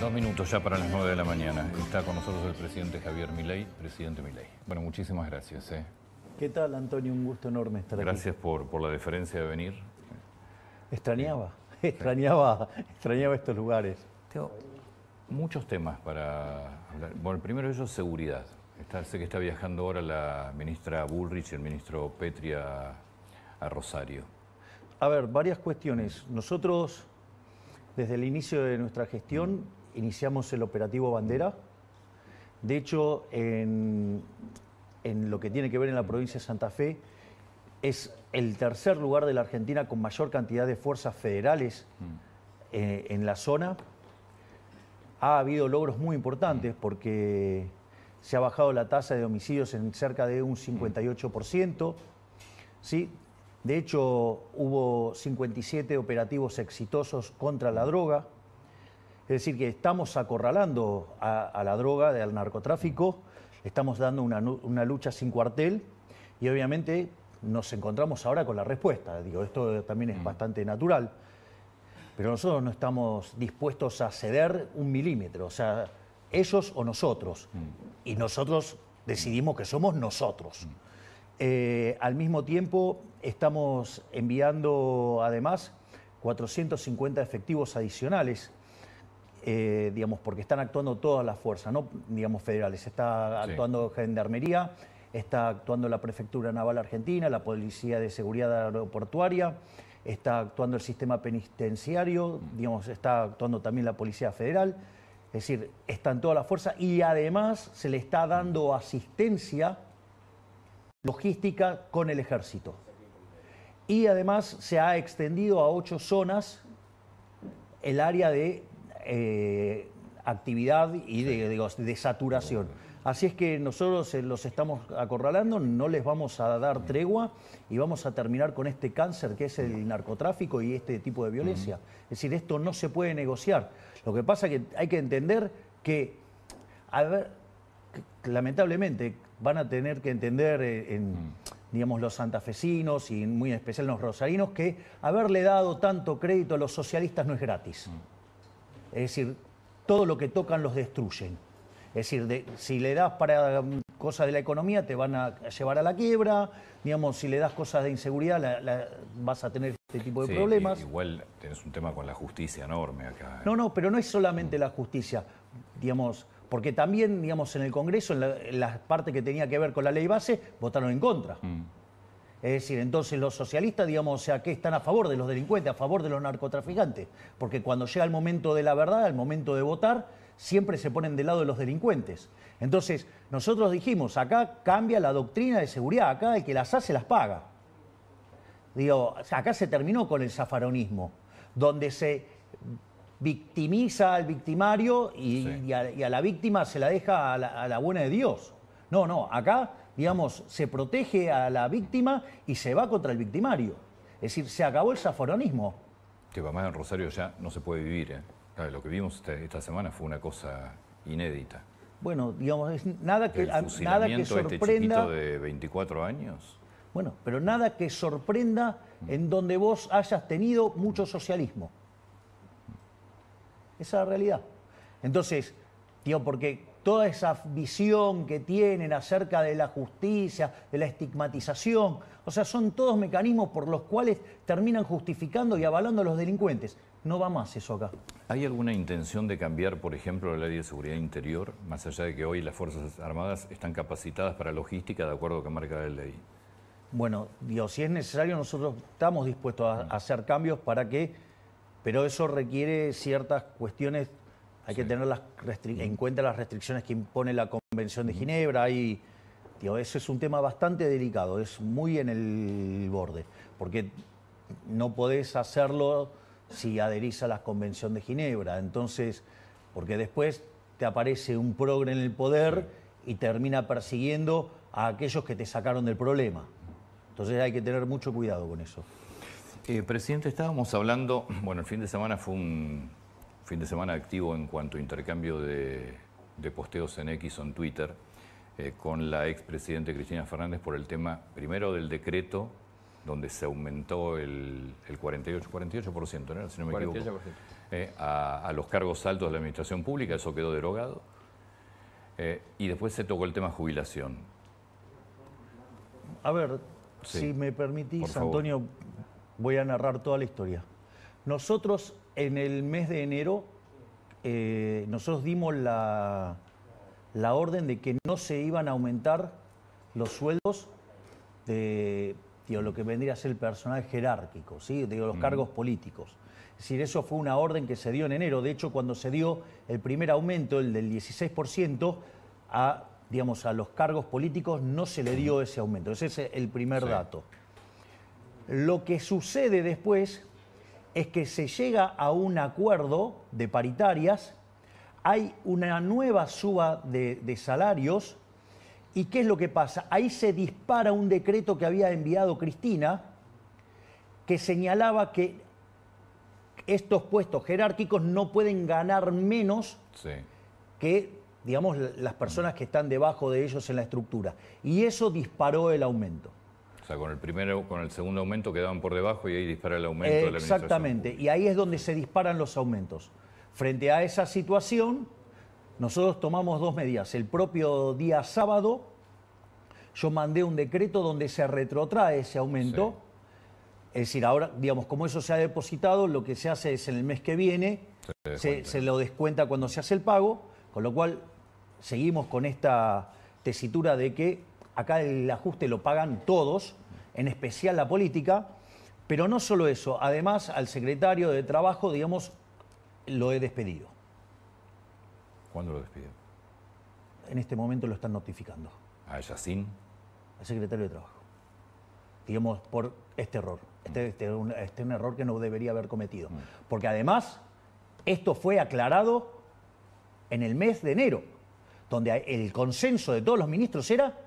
2 minutos ya para las 9 de la mañana. Está con nosotros el presidente Javier Milei. Presidente Milei. Bueno, muchísimas gracias. ¿Qué tal, Antonio? Un gusto enorme estar aquí. Gracias por la deferencia de venir. Extrañaba estos lugares. Tengo muchos temas para hablar. Bueno, el primero de ellos es seguridad. Sé que está viajando ahora la ministra Bullrich y el ministro Petri a Rosario. A ver, varias cuestiones. Nosotros, desde el inicio de nuestra gestión, iniciamos el operativo Bandera. De hecho, en lo que tiene que ver en la provincia de Santa Fe, es el tercer lugar de la Argentina con mayor cantidad de fuerzas federales en la zona. Ha habido logros muy importantes porque se ha bajado la tasa de homicidios en cerca de un 58%. ¿Sí? De hecho, hubo 57 operativos exitosos contra la droga. Es decir, que estamos acorralando a la droga, al narcotráfico, estamos dando una lucha sin cuartel y obviamente nos encontramos ahora con la respuesta. Digo, esto también es bastante natural, pero nosotros no estamos dispuestos a ceder un milímetro, o sea, ellos o nosotros, y nosotros decidimos que somos nosotros. Al mismo tiempo, estamos enviando además 450 efectivos adicionales, digamos, porque están actuando todas las fuerzas, no digamos federales. Está actuando Gendarmería, está actuando la Prefectura Naval Argentina, la Policía de Seguridad Aeroportuaria, está actuando el sistema penitenciario, digamos, está actuando también la Policía Federal. Es decir, están todas las fuerzas y además se le está dando asistencia logística con el ejército. Y además se ha extendido a 8 zonas el área de actividad y de saturación. Así es que nosotros los estamos acorralando, no les vamos a dar tregua y vamos a terminar con este cáncer que es el narcotráfico y este tipo de violencia. Es decir, esto no se puede negociar. Lo que pasa es que hay que entender que, lamentablemente, van a tener que entender digamos, los santafesinos y muy en especial los rosarinos, que haberle dado tanto crédito a los socialistas no es gratis. Es decir, todo lo que tocan los destruyen. Es decir, si le das para cosas de la economía te van a llevar a la quiebra, digamos, si le das cosas de inseguridad vas a tener este tipo de problemas. Igual tenés un tema con la justicia enorme acá. No, pero no es solamente la justicia, digamos, porque también, digamos, en el Congreso, en la parte que tenía que ver con la ley base, votaron en contra. Es decir, entonces los socialistas, digamos, o sea, que están a favor de los delincuentes, a favor de los narcotraficantes, porque cuando llega el momento de la verdad, el momento de votar, siempre se ponen del lado de los delincuentes. Entonces, nosotros dijimos, acá cambia la doctrina de seguridad, acá el que las hace las paga. Digo, acá se terminó con el zafaronismo, donde se victimiza al victimario y a la víctima se la deja a la buena de Dios. No, acá, digamos, se protege a la víctima y se va contra el victimario. Es decir, se acabó el zafaronismo. Que además en Rosario ya no se puede vivir, Claro, lo que vimos esta semana fue una cosa inédita. Bueno, digamos, nada que sorprenda. Este chiquito de 24 años. Bueno, pero nada que sorprenda en donde vos hayas tenido mucho socialismo. Esa es la realidad. Entonces, digo, porque toda esa visión que tienen acerca de la justicia, de la estigmatización, o sea, son todos mecanismos por los cuales terminan justificando y avalando a los delincuentes. No va más eso acá. ¿Hay alguna intención de cambiar, por ejemplo, el área de seguridad interior, más allá de que hoy las Fuerzas Armadas están capacitadas para logística de acuerdo a lo que marca la ley? Bueno, digo, si es necesario, nosotros estamos dispuestos a hacer cambios para que, pero eso requiere ciertas cuestiones. Hay que tener en cuenta las restricciones que impone la Convención de Ginebra. Eso es un tema bastante delicado, es muy en el borde, porque no podés hacerlo si adherís a la Convención de Ginebra. Entonces, porque después te aparece un progre en el poder y termina persiguiendo a aquellos que te sacaron del problema. Entonces hay que tener mucho cuidado con eso. Presidente, estábamos hablando, bueno, el fin de semana fue un fin de semana activo en cuanto a intercambio de posteos en X o en Twitter con la expresidente Cristina Fernández por el tema, primero, del decreto donde se aumentó el 48%, ¿no? Si no me 48%. equivoco, a los cargos altos de la administración pública, eso quedó derogado. Y después se tocó el tema jubilación. A ver, Sí, si me permitís, por favor. Antonio, voy a narrar toda la historia. Nosotros en el mes de enero, nosotros dimos la orden de que no se iban a aumentar los sueldos de lo que vendría a ser el personal jerárquico, ¿sí? De los cargos políticos. Es decir, eso fue una orden que se dio en enero. De hecho, cuando se dio el primer aumento, el del 16%, a los cargos políticos no se le dio ese aumento. Ese es el primer dato. Lo que sucede después es que se llega a un acuerdo de paritarias, hay una nueva suba de salarios, ¿y qué es lo que pasa? Ahí se dispara un decreto que había enviado Cristina, que señalaba que estos puestos jerárquicos no pueden ganar menos que, digamos, las personas que están debajo de ellos en la estructura. Y eso disparó el aumento. O sea, con el segundo aumento quedaban por debajo y ahí dispara el aumento de la administración. Exactamente, y ahí es donde se disparan los aumentos. Frente a esa situación, nosotros tomamos dos medidas. El propio día sábado, yo mandé un decreto donde se retrotrae ese aumento. Es decir, ahora, digamos, como eso se ha depositado, lo que se hace es en el mes que viene, se lo descuenta cuando se hace el pago, con lo cual seguimos con esta tesitura de que acá el ajuste lo pagan todos, en especial la política, pero no solo eso, además al secretario de Trabajo, digamos, lo he despedido. ¿Cuándo lo despidió? En este momento lo están notificando. ¿A Yacine? Al secretario de Trabajo. Digamos, por este error. Este es un error que no debería haber cometido. Porque además, esto fue aclarado en el mes de enero, donde el consenso de todos los ministros era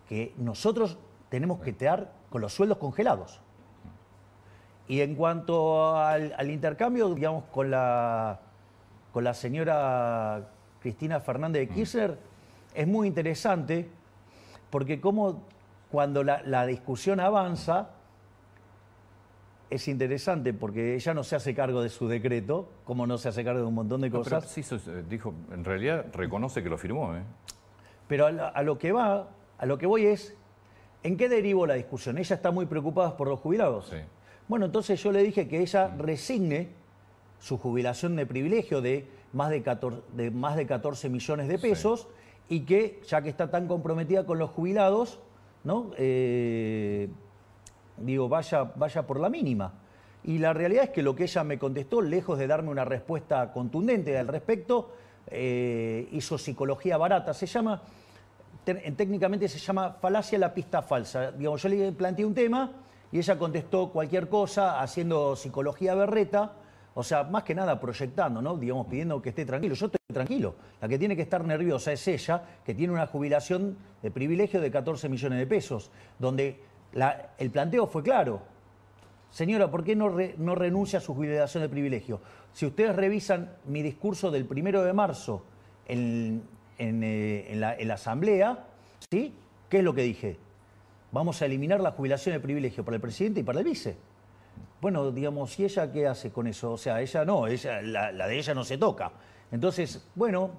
que nosotros tenemos que quedar con los sueldos congelados. Y en cuanto al intercambio, digamos, con la señora Cristina Fernández de Kirchner, es muy interesante, porque como cuando la discusión avanza, es interesante porque ella no se hace cargo de su decreto, como no se hace cargo de un montón de cosas. Pero sí, dijo, en realidad reconoce que lo firmó, ¿eh? Pero a lo que voy es, ¿en qué derivó la discusión? Ella está muy preocupada por los jubilados. Sí. Bueno, entonces yo le dije que ella resigne su jubilación de privilegio de más de 14 millones de pesos y que, ya que está tan comprometida con los jubilados, ¿no? Vaya por la mínima. Y la realidad es que lo que ella me contestó, lejos de darme una respuesta contundente al respecto, hizo psicología barata. Técnicamente se llama falacia a la pista falsa. Digamos, yo le planteé un tema y ella contestó cualquier cosa haciendo psicología berreta, o sea, más que nada proyectando, ¿no? Digamos, pidiendo que esté tranquilo. Yo estoy tranquilo. La que tiene que estar nerviosa es ella, que tiene una jubilación de privilegio de 14 millones de pesos, donde el planteo fue claro. Señora, ¿por qué no renuncia a su jubilación de privilegio? Si ustedes revisan mi discurso del 1 de marzo en la asamblea, ¿sí? ¿Qué es lo que dije? Vamos a eliminar la jubilación de privilegio para el presidente y para el vice. Bueno, digamos, ¿y ella qué hace con eso? O sea, ella no, la de ella no se toca. Entonces, bueno,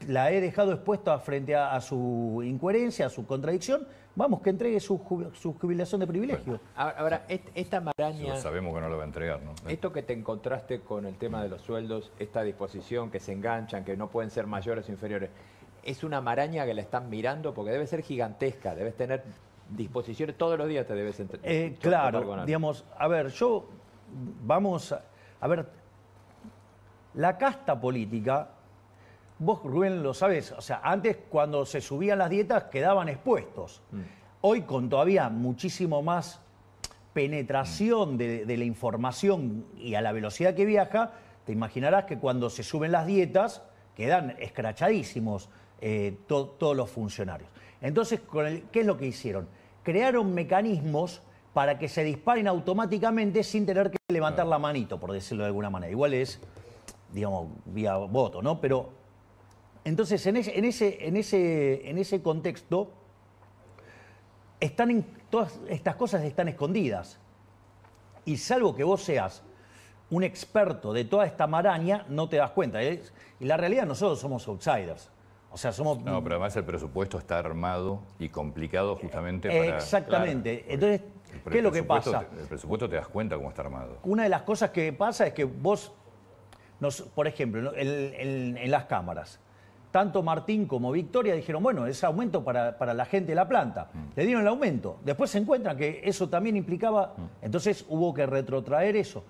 la he dejado expuesta frente a su incoherencia, a su contradicción. Vamos, que entregue su jubilación de privilegio. Bueno, ahora, esta maraña... Sabemos que no lo va a entregar, ¿no? Esto que te encontraste con el tema de los sueldos, esta disposición que se enganchan, que no pueden ser mayores o inferiores, ¿es una maraña que la están mirando? Porque debe ser gigantesca, debes tener disposiciones, todos los días te debes claro, digamos, a ver, vamos a ver, la casta política, vos, Rubén, lo sabés, o sea, antes cuando se subían las dietas quedaban expuestos. Hoy, con todavía muchísimo más penetración de la información y a la velocidad que viaja, te imaginarás que cuando se suben las dietas quedan escrachadísimos todos los funcionarios. Entonces, ¿qué es lo que hicieron? Crearon mecanismos para que se disparen automáticamente sin tener que levantar la manito, por decirlo de alguna manera. Igual es, digamos, vía voto, ¿no? Pero entonces, en ese contexto, todas estas cosas están escondidas. Y salvo que vos seas un experto de toda esta maraña, no te das cuenta. Y la realidad, nosotros somos outsiders. O sea, somos... No, pero además el presupuesto está armado y complicado justamente para... Exactamente. Claro, entonces, ¿qué es lo que pasa? El presupuesto te das cuenta cómo está armado. Una de las cosas que pasa es que vos, por ejemplo, ¿no? en las cámaras, tanto Martín como Victoria dijeron, bueno, es aumento para la gente de la planta. Le dieron el aumento. Después se encuentran que eso también implicaba... Entonces hubo que retrotraer eso.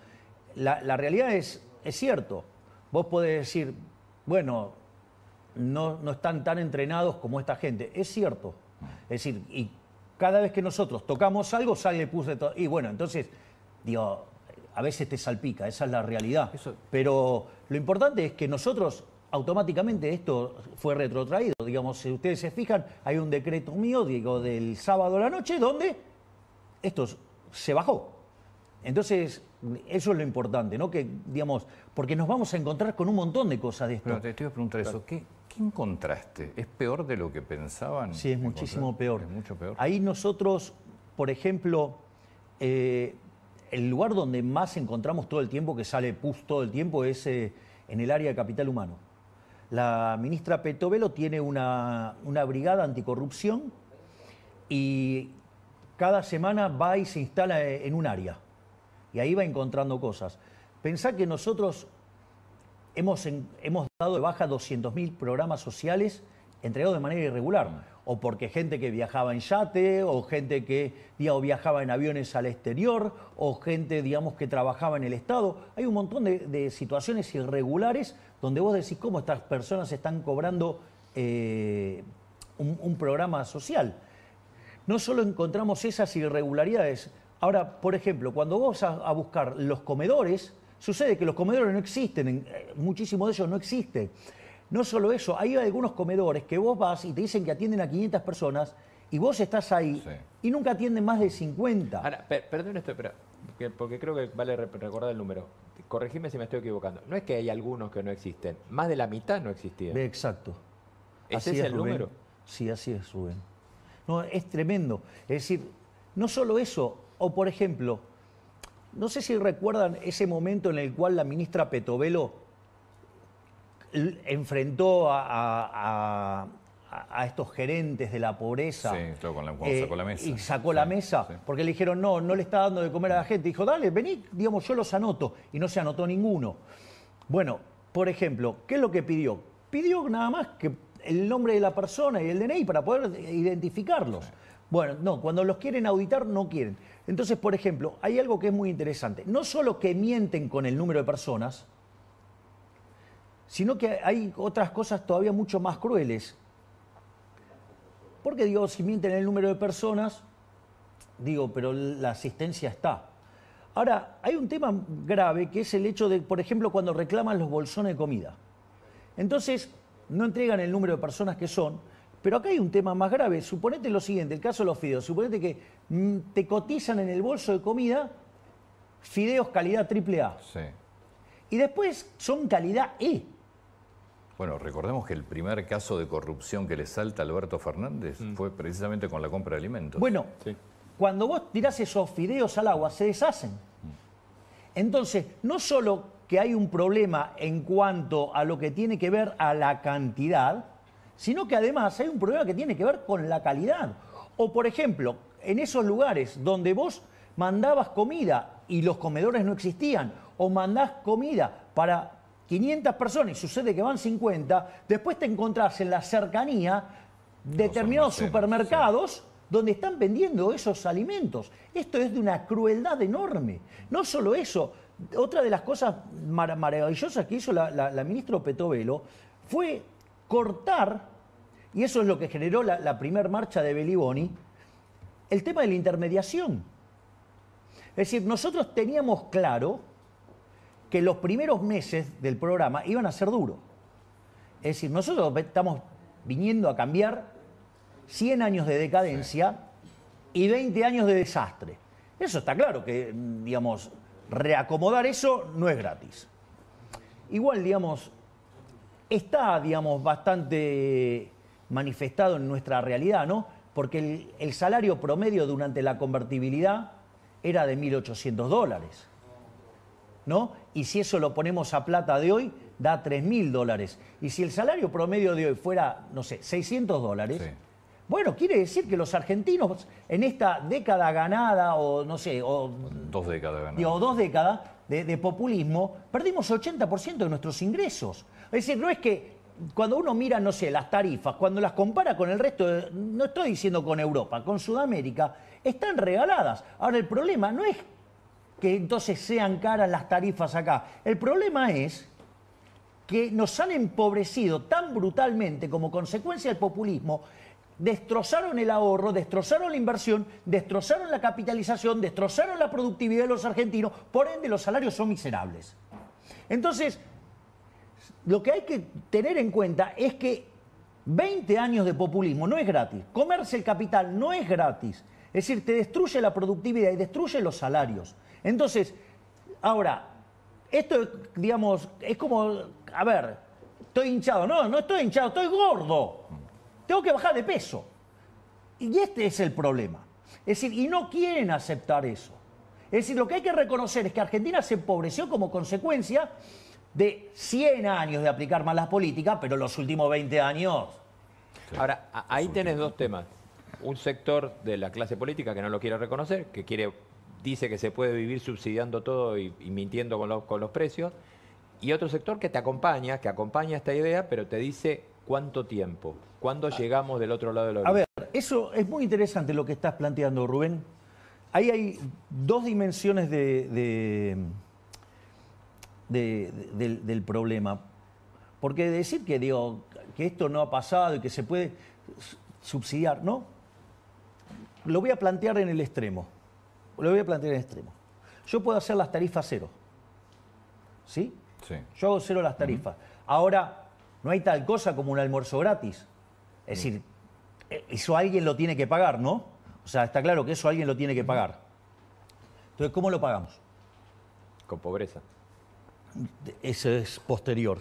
La realidad es cierto. Vos podés decir, bueno, no están tan entrenados como esta gente. Es cierto. Es decir, y cada vez que nosotros tocamos algo, sale pus de todo. Y bueno, entonces, digo, a veces te salpica, esa es la realidad. Pero lo importante es que nosotros... automáticamente esto fue retrotraído. Digamos, si ustedes se fijan, hay un decreto mío, digo, del sábado a la noche, donde esto se bajó. Entonces, eso es lo importante, ¿no? Que, digamos, porque nos vamos a encontrar con un montón de cosas de esto. Pero te iba a preguntar eso, ¿qué encontraste? ¿Es peor de lo que pensaban? Sí, es muchísimo peor. Es mucho peor. Ahí nosotros, por ejemplo, el lugar donde más encontramos todo el tiempo, que sale pus todo el tiempo, es en el área de capital humano. La ministra Petovelo tiene una brigada anticorrupción y cada semana va y se instala en un área. Y ahí va encontrando cosas. Pensá que nosotros hemos dado de baja 200.000 programas sociales entregados de manera irregular. O porque gente que viajaba en yate, o gente que viajaba en aviones al exterior, o gente, digamos, que trabajaba en el Estado. Hay un montón de situaciones irregulares donde vos decís cómo estas personas están cobrando un programa social. No solo encontramos esas irregularidades. Ahora, por ejemplo, cuando vos vas a buscar los comedores, sucede que los comedores no existen, muchísimos de ellos no existen. No solo eso, hay algunos comedores que vos vas y te dicen que atienden a 500 personas y vos estás ahí y nunca atienden más de 50. Ahora, perdón esto, pero, porque creo que vale recordar el número. Corregime si me estoy equivocando. No es que hay algunos que no existen, más de la mitad no existían. Exacto. ¿Ese es el Rubén. número? Sí, así es, Rubén. No, es tremendo. Es decir, no solo eso, o por ejemplo, no sé si recuerdan ese momento en el cual la ministra Petovelo enfrentó a estos gerentes de la pobreza. Sí, claro, cuando sacó la mesa. Y sacó la mesa, porque le dijeron, no le está dando de comer a la gente. Dijo, dale, vení, digamos, yo los anoto. Y no se anotó ninguno. Bueno, por ejemplo, ¿qué es lo que pidió? Pidió nada más que el nombre de la persona y el DNI para poder identificarlos. Sí. Bueno, no, cuando los quieren auditar, no quieren. Entonces, por ejemplo, hay algo que es muy interesante. No solo que mienten con el número de personas, sino que hay otras cosas todavía mucho más crueles. Porque digo, si mienten el número de personas, digo, pero la asistencia está. Ahora, hay un tema grave que es el hecho de, por ejemplo, cuando reclaman los bolsones de comida. Entonces, no entregan el número de personas que son, pero acá hay un tema más grave. Suponete lo siguiente, el caso de los fideos. Suponete que te cotizan en el bolso de comida fideos calidad AAA. Sí. Y después son calidad E. Bueno, recordemos que el primer caso de corrupción que le salta a Alberto Fernández fue precisamente con la compra de alimentos. Bueno, cuando vos tirás esos fideos al agua, se deshacen. Entonces, no solo que hay un problema en cuanto a lo que tiene que ver a la cantidad, sino que además hay un problema que tiene que ver con la calidad. O, por ejemplo, en esos lugares donde vos mandabas comida y los comedores no existían, o mandás comida para 500 personas y sucede que van 50, después te encontrás en la cercanía determinados supermercados donde están vendiendo esos alimentos. Esto es de una crueldad enorme. No solo eso, otra de las cosas maravillosas que hizo la ministra Petovelo fue cortar, y eso es lo que generó la primer marcha de Beliboni, el tema de la intermediación. Es decir, nosotros teníamos claro que los primeros meses del programa iban a ser duros. Es decir, nosotros estamos viniendo a cambiar 100 años de decadencia y 20 años de desastre. Eso está claro que, digamos, reacomodar eso no es gratis. Igual, digamos, está, digamos, bastante manifestado en nuestra realidad, ¿no? porque el salario promedio durante la convertibilidad era de $1.800, ¿no? Y si eso lo ponemos a plata de hoy, da $3.000. Y si el salario promedio de hoy fuera, no sé, $600, sí. Bueno, quiere decir que los argentinos en esta década ganada, o no sé, o 2 décadas ganadas, o 2 décadas de populismo, perdimos 80% de nuestros ingresos. Es decir, no es que cuando uno mira, no sé, las tarifas, cuando las compara con el resto, no estoy diciendo con Europa, con Sudamérica, están regaladas. Ahora, el problema no es que entonces sean caras las tarifas acá. El problema es que nos han empobrecido tan brutalmente como consecuencia del populismo. Destrozaron el ahorro, destrozaron la inversión, destrozaron la capitalización, destrozaron la productividad de los argentinos, por ende los salarios son miserables. Entonces, lo que hay que tener en cuenta es que 20 años de populismo no es gratis, comerse el capital no es gratis, es decir, te destruye la productividad y destruye los salarios. Entonces, ahora, esto, digamos, es como, a ver, estoy hinchado, no estoy hinchado, estoy gordo. Tengo que bajar de peso. Y este es el problema. Es decir, y no quieren aceptar eso. Es decir, lo que hay que reconocer es que Argentina se empobreció como consecuencia de 100 años de aplicar malas políticas, pero los últimos 20 años... Sí. Ahora, ahí tenés dos temas. Un sector de la clase política que no lo quiere reconocer, que dice que se puede vivir subsidiando todo y mintiendo con los precios. Y otro sector que acompaña esta idea, pero te dice cuánto tiempo. ¿Cuándo llegamos del otro lado de la orilla? A ver, eso es muy interesante lo que estás planteando, Rubén. Ahí hay dos dimensiones del problema. Porque decir que esto no ha pasado y que se puede subsidiar, ¿no? Lo voy a plantear en el extremo. Yo puedo hacer las tarifas cero. ¿Sí? Sí. Yo hago cero las tarifas. Ahora, no hay tal cosa como un almuerzo gratis. Es decir, eso alguien lo tiene que pagar, ¿no? O sea, está claro que eso alguien lo tiene que pagar. Entonces, ¿cómo lo pagamos? Con pobreza. Eso es posterior.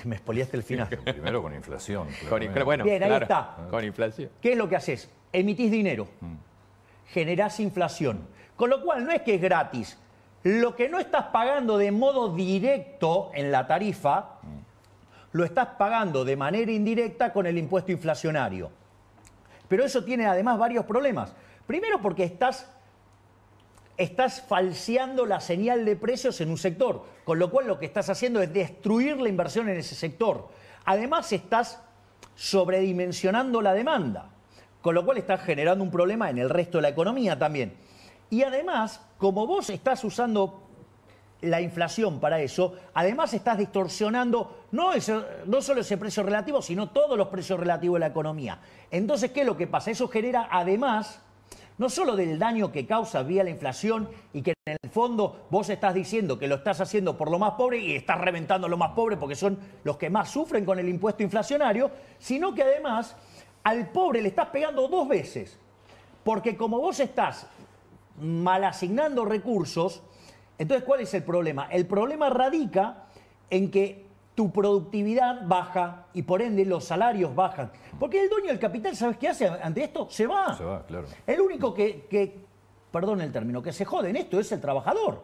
Me expoliaste el final. Primero con inflación. Bueno, bien, claro, ahí está. Con inflación. ¿Qué es lo que haces? Emitís dinero. Generás inflación. Con lo cual, no es que es gratis. Lo que no estás pagando de modo directo en la tarifa, lo estás pagando de manera indirecta con el impuesto inflacionario. Pero eso tiene además varios problemas. Primero porque estás falseando la señal de precios en un sector, con lo cual lo que estás haciendo es destruir la inversión en ese sector. Además estás sobredimensionando la demanda, con lo cual estás generando un problema en el resto de la economía también. Y además, como vos estás usando la inflación para eso, además estás distorsionando no solo ese precio relativo, sino todos los precios relativos de la economía. Entonces, ¿qué es lo que pasa? Eso genera además, no solo del daño que causa vía la inflación y que en el fondo vos estás diciendo que lo estás haciendo por lo más pobre y estás reventando a los más pobres porque son los que más sufren con el impuesto inflacionario, sino que además al pobre le estás pegando dos veces. Porque como vos estás mal asignando recursos, entonces, ¿cuál es el problema? El problema radica en que tu productividad baja y por ende los salarios bajan. Porque el dueño del capital, ¿sabes qué hace ante esto? Se va. Se va, claro. El único perdón el término, que se jode en esto es el trabajador.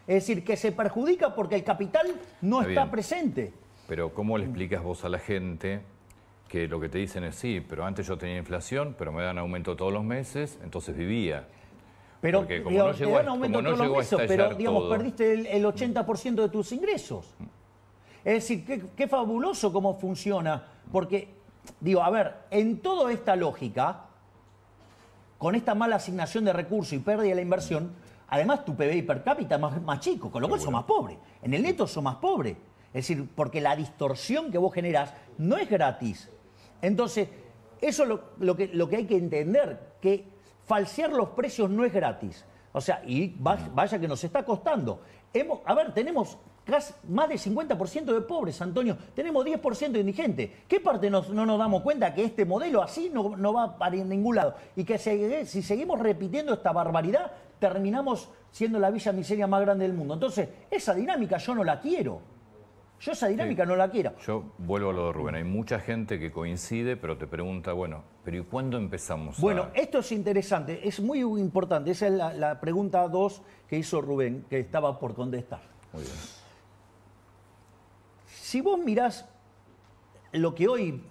Es decir, que se perjudica porque el capital no está presente. Pero ¿cómo le explicas vos a la gente que lo que te dicen es sí, pero antes yo tenía inflación, pero me dan aumento todos los meses, entonces vivía? Pero porque como no llegó, pero digamos, perdiste el 80% de tus ingresos. Es decir, qué fabuloso cómo funciona. Porque, a ver, en toda esta lógica, con esta mala asignación de recursos y pérdida de la inversión, además tu PBI per cápita es más chico, con lo cual sos más pobre. En el neto sos más pobre. Es decir, porque la distorsión que vos generás no es gratis. Entonces, eso es lo que hay que entender, que falsear los precios no es gratis. O sea, y vaya que nos está costando. Tenemos casi más del 50% de pobres, Antonio. Tenemos 10% de indigentes. ¿Qué parte no nos damos cuenta que este modelo así no va para ningún lado? Y que si seguimos repitiendo esta barbaridad, terminamos siendo la villa miseria más grande del mundo. Entonces, esa dinámica yo no la quiero. yo esa dinámica no la quiero. Yo vuelvo a lo de Rubén. Hay mucha gente que coincide, pero te pregunta, bueno, ¿pero y cuándo empezamos Bueno, esto es interesante, es muy importante. Esa es la pregunta 2 que hizo Rubén, que estaba por contestar. Muy bien. Si vos mirás lo que hoy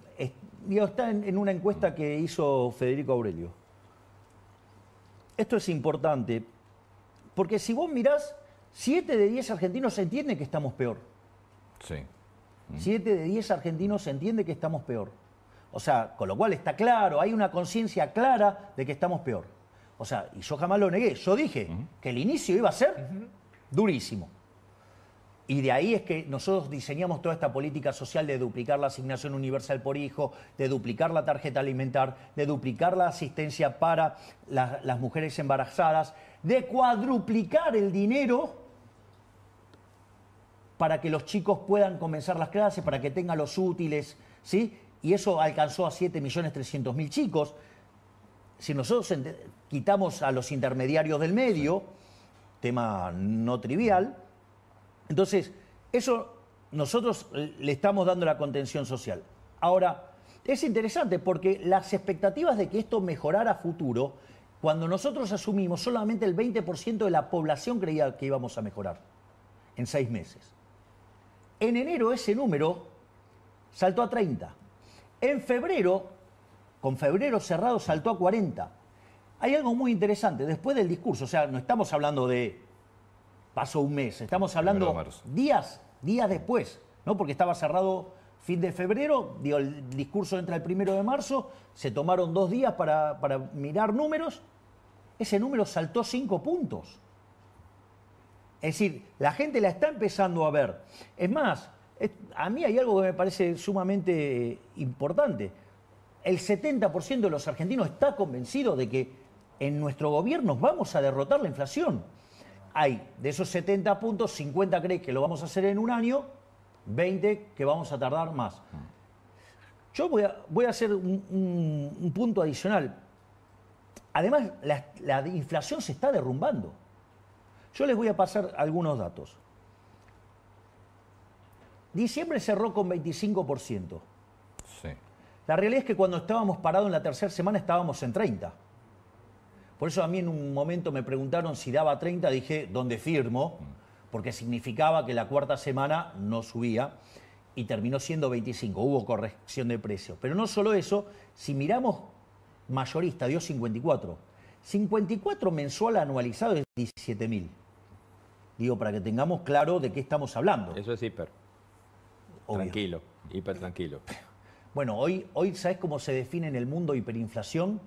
está en una encuesta que hizo Federico Aurelio, esto es importante, porque si vos mirás, 7 de 10 argentinos entienden que estamos peor. Sí. 7 de 10 argentinos entienden que estamos peor. O sea, con lo cual está claro, hay una conciencia clara de que estamos peor. O sea, y yo jamás lo negué. Yo dije que el inicio iba a ser durísimo. Y de ahí es que nosotros diseñamos toda esta política social de duplicar la asignación universal por hijo, de duplicar la tarjeta alimentar, de duplicar la asistencia para las mujeres embarazadas, de cuadruplicar el dinero para que los chicos puedan comenzar las clases, para que tengan los útiles, ¿sí? Y eso alcanzó a 7.300.000 chicos. Si nosotros quitamos a los intermediarios del medio, tema no trivial, entonces eso nosotros le estamos dando la contención social. Ahora, es interesante porque las expectativas de que esto mejorara a futuro, cuando nosotros asumimos, solamente el 20% de la población creía que íbamos a mejorar en 6 meses. En enero ese número saltó a 30. En febrero, con febrero cerrado, saltó a 40. Hay algo muy interesante, después del discurso, o sea, no estamos hablando de pasó un mes, estamos hablando días después, ¿no? Porque estaba cerrado fin de febrero, digo, el discurso entra el 1 de marzo, se tomaron 2 días para mirar números, ese número saltó 5 puntos. Es decir, la gente la está empezando a ver. Es más, a mí hay algo que me parece sumamente importante. El 70% de los argentinos está convencido de que en nuestro gobierno vamos a derrotar la inflación. Hay, de esos 70 puntos, 50 creen que lo vamos a hacer en un año, 20 que vamos a tardar más. Yo voy a hacer un punto adicional. Además, la inflación se está derrumbando. Yo les voy a pasar algunos datos. Diciembre cerró con 25%. Sí. La realidad es que cuando estábamos parados en la tercera semana estábamos en 30%. Por eso a mí en un momento me preguntaron si daba 30, dije, ¿dónde firmo? Porque significaba que la cuarta semana no subía y terminó siendo 25, hubo corrección de precio. Pero no solo eso, si miramos mayorista dio 54. 54 mensual anualizado es 17.000. Digo, para que tengamos claro de qué estamos hablando. Eso es hiper. Obvio. Tranquilo, hiper tranquilo. Bueno, hoy ¿sabes cómo se define en el mundo hiperinflación?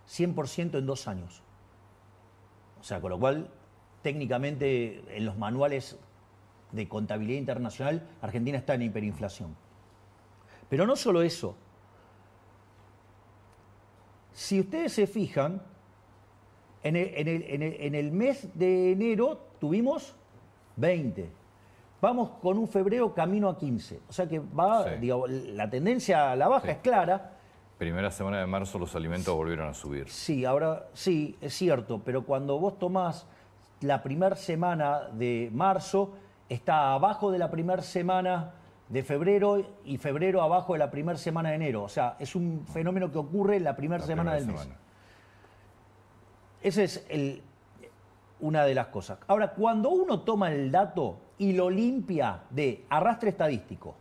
100% en 2 años. O sea, con lo cual, técnicamente, en los manuales de contabilidad internacional, Argentina está en hiperinflación. Pero no solo eso. Si ustedes se fijan, en el mes de enero tuvimos 20. Vamos con un febrero camino a 15. O sea que va, sí, digo, la tendencia a la baja, sí, es clara. Primera semana de marzo los alimentos volvieron a subir. Sí, ahora sí, es cierto, pero cuando vos tomás la primera semana de marzo, está abajo de la primera semana de febrero y febrero abajo de la primera semana de enero. O sea, es un fenómeno que ocurre en la primera semana del mes. Esa es una de las cosas. Ahora, cuando uno toma el dato y lo limpia de arrastre estadístico,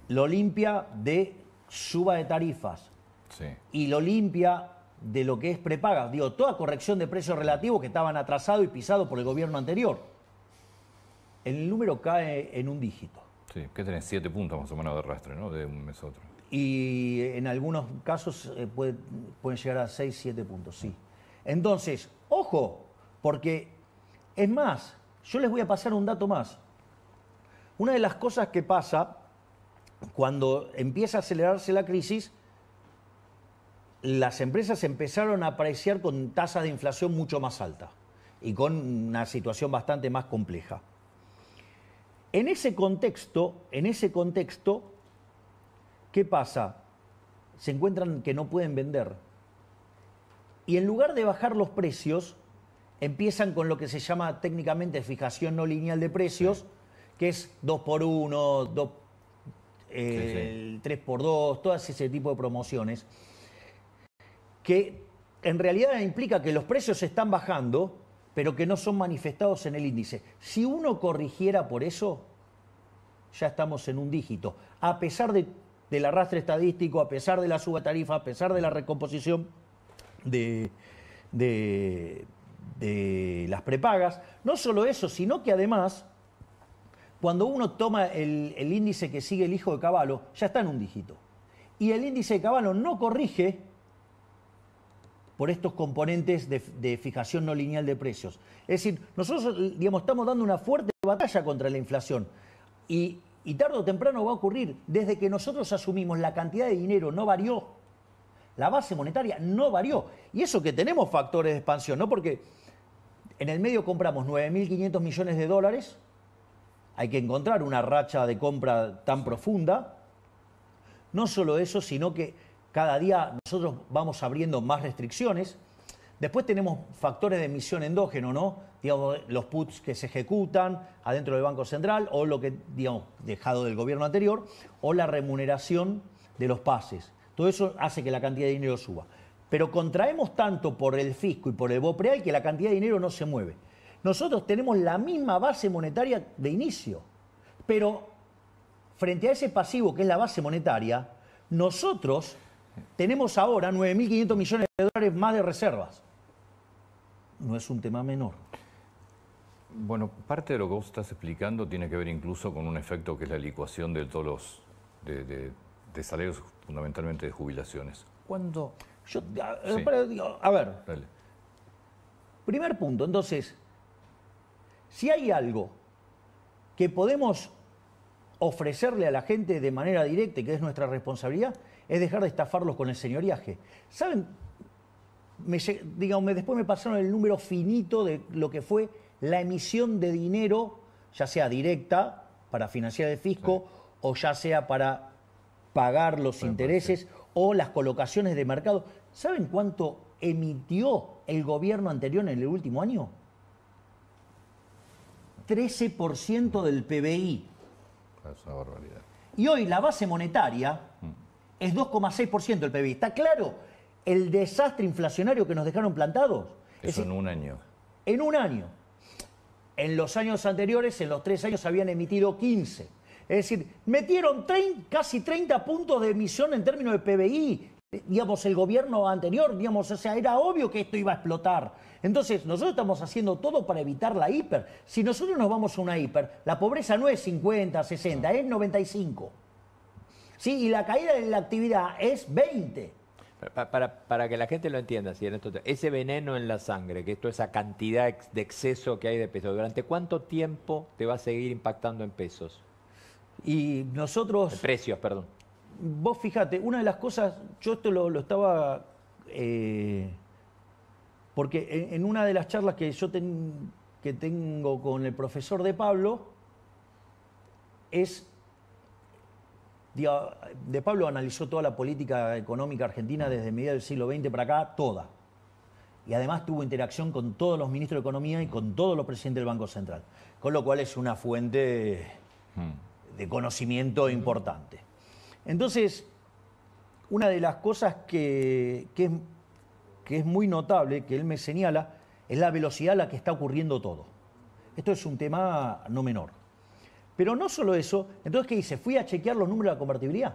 lo limpia de suba de tarifas, sí, y lo limpia de lo que es prepaga, digo, toda corrección de precios relativos que estaban atrasados y pisados por el gobierno anterior, el número cae en un dígito. Sí, que tenés 7 puntos más o menos de arrastre, ¿no? De un mes a otro. Y en algunos casos pueden llegar a 6, 7 puntos, sí. Entonces, ojo, porque es más, yo les voy a pasar un dato más. Una de las cosas que pasa cuando empieza a acelerarse la crisis, las empresas empezaron a apreciar con tasas de inflación mucho más altas y con una situación bastante más compleja. En ese contexto, ¿qué pasa? Se encuentran que no pueden vender. Y en lugar de bajar los precios, empiezan con lo que se llama técnicamente fijación no lineal de precios, que es 2x1, 3x2, todas ese tipo de promociones, que en realidad implica que los precios están bajando, pero que no son manifestados en el índice. Si uno corrigiera por eso, ya estamos en un dígito. A pesar del arrastre estadístico, a pesar de la suba de tarifa, a pesar de la recomposición de las prepagas. No solo eso, sino que además, cuando uno toma el índice que sigue el hijo de Cavallo, ya está en un dígito. Y el índice de Cavallo no corrige por estos componentes de fijación no lineal de precios. Es decir, nosotros, digamos, estamos dando una fuerte batalla contra la inflación. Y tarde o temprano va a ocurrir. Desde que nosotros asumimos, la cantidad de dinero no varió. La base monetaria no varió. Y eso que tenemos factores de expansión, ¿no? Porque en el medio compramos 9.500 millones de dólares. Hay que encontrar una racha de compra tan profunda. No solo eso, sino que cada día nosotros vamos abriendo más restricciones. Después tenemos factores de emisión endógeno, ¿no? Digamos, los puts que se ejecutan adentro del Banco Central, o lo que, digamos, dejado del gobierno anterior, o la remuneración de los pases. Todo eso hace que la cantidad de dinero suba. Pero contraemos tanto por el fisco y por el BOPREAL que la cantidad de dinero no se mueve. Nosotros tenemos la misma base monetaria de inicio, pero frente a ese pasivo que es la base monetaria, nosotros tenemos ahora 9.500 millones de dólares más de reservas. No es un tema menor. Bueno, parte de lo que vos estás explicando tiene que ver incluso con un efecto que es la licuación de todos los de salarios, fundamentalmente de jubilaciones. ¿Cuándo? A ver, Dale. primer punto, entonces, si hay algo que podemos ofrecerle a la gente de manera directa, y que es nuestra responsabilidad, es dejar de estafarlos con el señoriaje. ¿Saben? Después me pasaron el número finito de lo que fue la emisión de dinero, ya sea directa para financiar el fisco, sí, o ya sea para pagar los intereses o las colocaciones de mercado. ¿Saben cuánto emitió el gobierno anterior en el último año? 13% del PBI. Es una barbaridad. Y hoy la base monetaria es 2,6% del PBI. ¿Está claro el desastre inflacionario que nos dejaron plantados? Eso en un año. En un año. En los años anteriores, en los 3 años, habían emitido 15. Es decir, metieron casi 30 puntos de emisión en términos de PBI. Digamos, el gobierno anterior, digamos, o sea, era obvio que esto iba a explotar. Entonces, nosotros estamos haciendo todo para evitar la hiper. Si nosotros nos vamos a una hiper, la pobreza no es 50, 60, es 95. ¿Sí? Y la caída de la actividad es 20. Para que la gente lo entienda, ¿sí? Ese veneno en la sangre, que es toda esa cantidad de exceso que hay de pesos, ¿durante cuánto tiempo te va a seguir impactando en pesos? Y nosotros... Precios, perdón. Vos fíjate, una de las cosas, yo esto lo estaba... porque en una de las charlas que yo tengo con el profesor de Pablo, De Pablo analizó toda la política económica argentina desde mediados del siglo XX para acá, toda. Y además tuvo interacción con todos los ministros de Economía y con todos los presidentes del Banco Central. Con lo cual es una fuente de conocimiento importante. Entonces, una de las cosas que es muy notable, que él me señala, es la velocidad a la que está ocurriendo todo. Esto es un tema no menor. Pero no solo eso, entonces, ¿qué hice? Fui a chequear los números de la convertibilidad.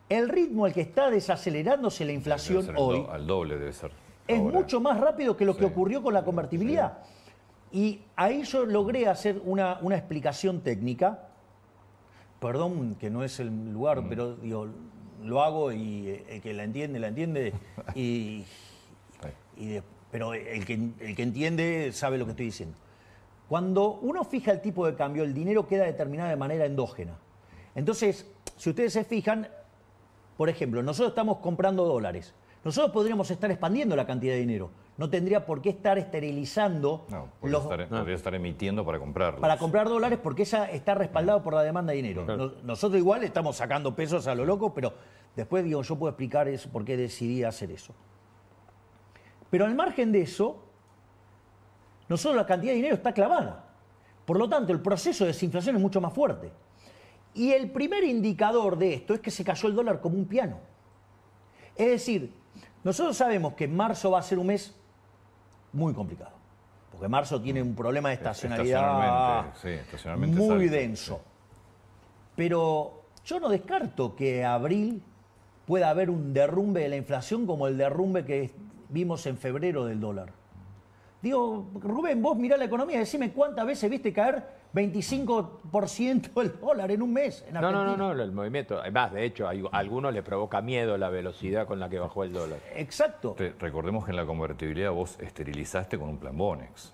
El ritmo al que está desacelerándose la inflación hoy... Al doble debe ser. Es mucho más rápido que lo que ocurrió con la convertibilidad. Sí. Y ahí yo logré hacer una explicación técnica. Perdón que no es el lugar, pero digo, lo hago y el que la entiende. Pero el que entiende sabe lo que estoy diciendo. Cuando uno fija el tipo de cambio, el dinero queda determinado de manera endógena. Entonces, si ustedes se fijan, por ejemplo, nosotros estamos comprando dólares. Nosotros podríamos estar expandiendo la cantidad de dinero. No tendría por qué estar esterilizando... Podría estar emitiendo para comprarlos. Para comprar dólares, porque esa está respaldado por la demanda de dinero. Claro. Nosotros igual estamos sacando pesos a lo loco, pero después yo puedo explicar eso, por qué decidí hacer eso. Pero al margen de eso, nosotros la cantidad de dinero está clavada. Por lo tanto, el proceso de desinflación es mucho más fuerte. Y el primer indicador de esto es que se cayó el dólar como un piano. Es decir, nosotros sabemos que marzo va a ser un mes muy complicado. Porque marzo tiene un problema de estacionalidad muy denso. Sí. Pero yo no descarto que abril pueda haber un derrumbe de la inflación como el derrumbe que vimos en febrero del dólar. Digo, Rubén, vos mirá la economía, decime cuántas veces viste caer 25% el dólar en un mes en Argentina. No, el movimiento. Además, de hecho, a algunos les provoca miedo la velocidad con la que bajó el dólar. Exacto. Recordemos que en la convertibilidad vos esterilizaste con un plan Bonex.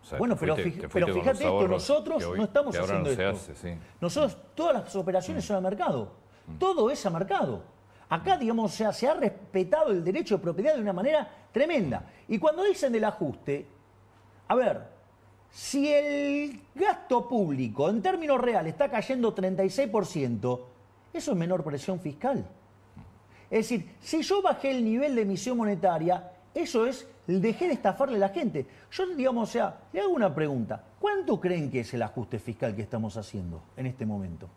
O sea, bueno, pero fíjate esto, nosotros no estamos haciendo esto. Hace, sí. Nosotros, todas las operaciones son a mercado. Todo es a mercado. Acá, digamos, se ha respetado el derecho de propiedad de una manera tremenda. Y cuando dicen del ajuste, a ver, si el gasto público en términos reales está cayendo 36%, eso es menor presión fiscal. Es decir, si yo bajé el nivel de emisión monetaria, eso es, dejé de estafarle a la gente. Yo, digamos, o sea, le hago una pregunta. ¿Cuánto creen que es el ajuste fiscal que estamos haciendo en este momento?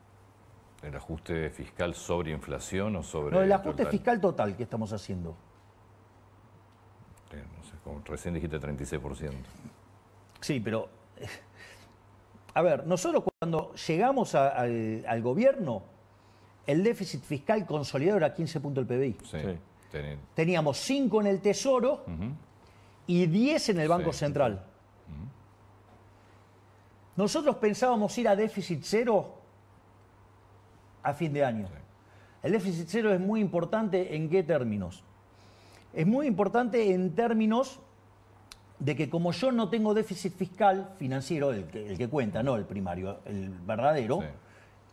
¿El ajuste fiscal sobre inflación o sobre...? No, el ajuste fiscal total que estamos haciendo. No sé, como recién dijiste 36%. Sí, pero... A ver, nosotros cuando llegamos al gobierno, el déficit fiscal consolidado era 15 puntos del PBI. Sí. Teníamos 5 en el Tesoro y 10 en el Banco Central. Nosotros pensábamos ir a déficit cero a fin de año. Sí. El déficit cero es muy importante ¿en qué términos? Es muy importante en términos de que como yo no tengo déficit fiscal financiero, el que cuenta, no el primario, el verdadero,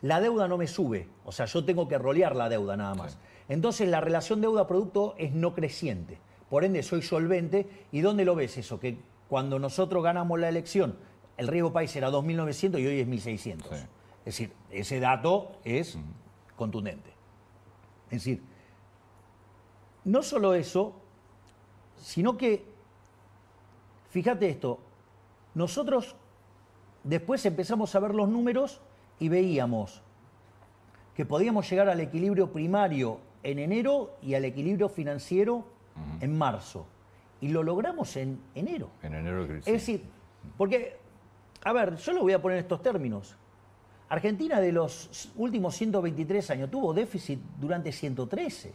la deuda no me sube. O sea, yo tengo que rolear la deuda nada más. Sí. Entonces la relación deuda-producto es no creciente. Por ende, soy solvente. ¿Y dónde lo ves eso? Que cuando nosotros ganamos la elección, el riesgo país era 2.900 y hoy es 1.600. Sí. Es decir, ese dato es contundente. Es decir, no solo eso, sino que, fíjate esto, nosotros después empezamos a ver los números y veíamos que podíamos llegar al equilibrio primario en enero y al equilibrio financiero en marzo. Y lo logramos en enero. En enero. Es decir, porque, a ver, yo lo voy a poner en estos términos. Argentina de los últimos 123 años tuvo déficit durante 113.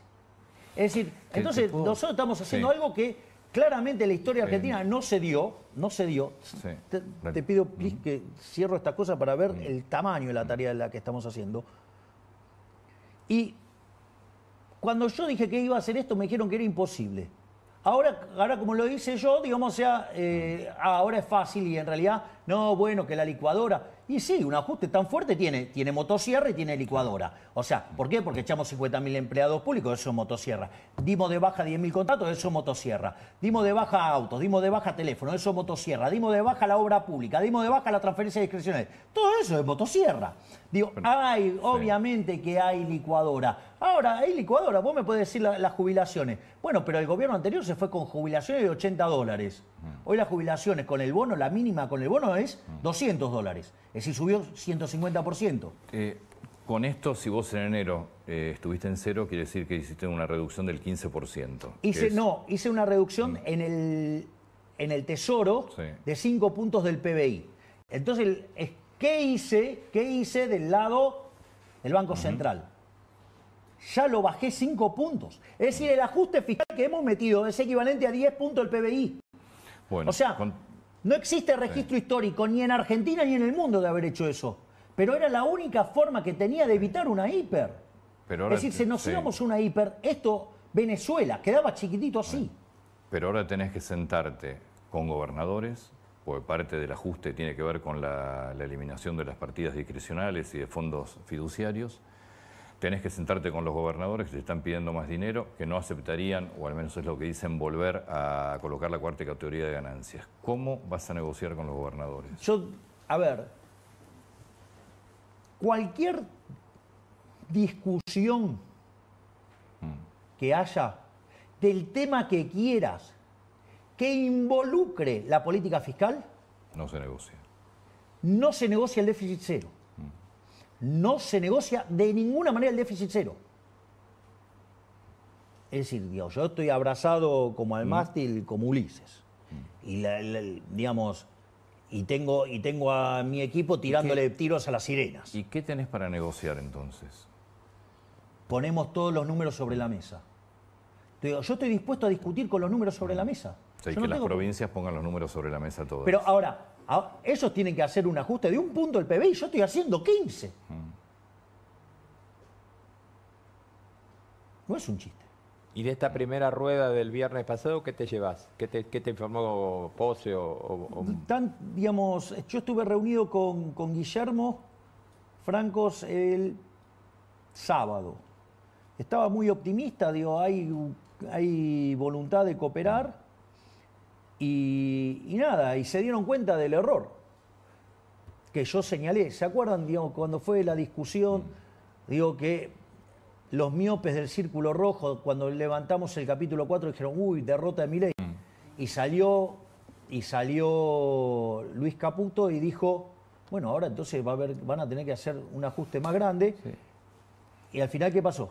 Es decir, entonces nosotros estamos haciendo algo que claramente en la historia argentina no se dio. Sí. Te pido, please, que cierro esta cosa para ver el tamaño de la tarea de la que estamos haciendo. Y cuando yo dije que iba a hacer esto, me dijeron que era imposible. Ahora como lo hice yo, digamos, o sea, ahora es fácil y en realidad, no, bueno, que la licuadora. Y sí, un ajuste tan fuerte tiene motosierra y tiene licuadora. O sea, ¿por qué? Porque echamos 50.000 empleados públicos, eso es motosierra. Dimos de baja 10.000 contratos, eso es motosierra. Dimos de baja autos, dimos de baja teléfono, eso es motosierra. Dimos de baja la obra pública, dimos de baja la transferencia discrecional. Todo eso es motosierra. Digo, obviamente que hay licuadora. Ahora, hay licuadora, vos me podés decir las jubilaciones. Bueno, pero el gobierno anterior se fue con jubilaciones de $80. Hoy las jubilaciones con el bono, la mínima con el bono es $200. Es decir, subió 150%. Con esto, si vos en enero estuviste en cero, quiere decir que hiciste una reducción del 15%. Hice una reducción en el Tesoro de 5 puntos del PBI. Entonces, ¿qué hice del lado del Banco Central? Ya lo bajé 5 puntos. Es decir, el ajuste fiscal que hemos metido es equivalente a 10 puntos del PBI. Bueno, o sea, no existe registro histórico ni en Argentina ni en el mundo de haber hecho eso. Pero era la única forma que tenía de evitar una hiper. Pero ahora, es decir, si nos íbamos a una hiper, Venezuela quedaba chiquitito así. Bueno, pero ahora tenés que sentarte con gobernadores, porque parte del ajuste tiene que ver con la eliminación de las partidas discrecionales y de fondos fiduciarios. Tenés que sentarte con los gobernadores que te están pidiendo más dinero, que no aceptarían, o al menos es lo que dicen, volver a colocar la cuarta categoría de ganancias. ¿Cómo vas a negociar con los gobernadores? A ver, cualquier discusión que haya del tema que quieras que involucre la política fiscal, no se negocia. no se negocia el déficit cero. No se negocia de ninguna manera el déficit cero. Es decir, digamos, yo estoy abrazado como al mástil, como Ulises. Y digamos, y tengo a mi equipo tirándole tiros a las sirenas. ¿Y qué tenés para negociar entonces? Ponemos todos los números sobre la mesa. Yo estoy dispuesto a discutir con los números sobre la mesa. O sea, y Yo que no las tengo- provincias pongan los números sobre la mesa todos. Pero ahora, ellos tienen que hacer un ajuste de un punto del PBI, yo estoy haciendo 15. No es un chiste. Y de esta primera rueda del viernes pasado, ¿qué te llevas? ¿Qué te informó Pose Digamos, yo estuve reunido con Guillermo Francos el sábado. Estaba muy optimista, digo, hay voluntad de cooperar y nada, y se dieron cuenta del error que yo señalé. ¿Se acuerdan, digamos, cuando fue la discusión? Digo que los miopes del Círculo Rojo, cuando levantamos el capítulo 4, dijeron, uy, derrota de Milei. Y salió Luis Caputo y dijo, bueno, ahora entonces van a tener que hacer un ajuste más grande. Sí. Y al final, ¿qué pasó?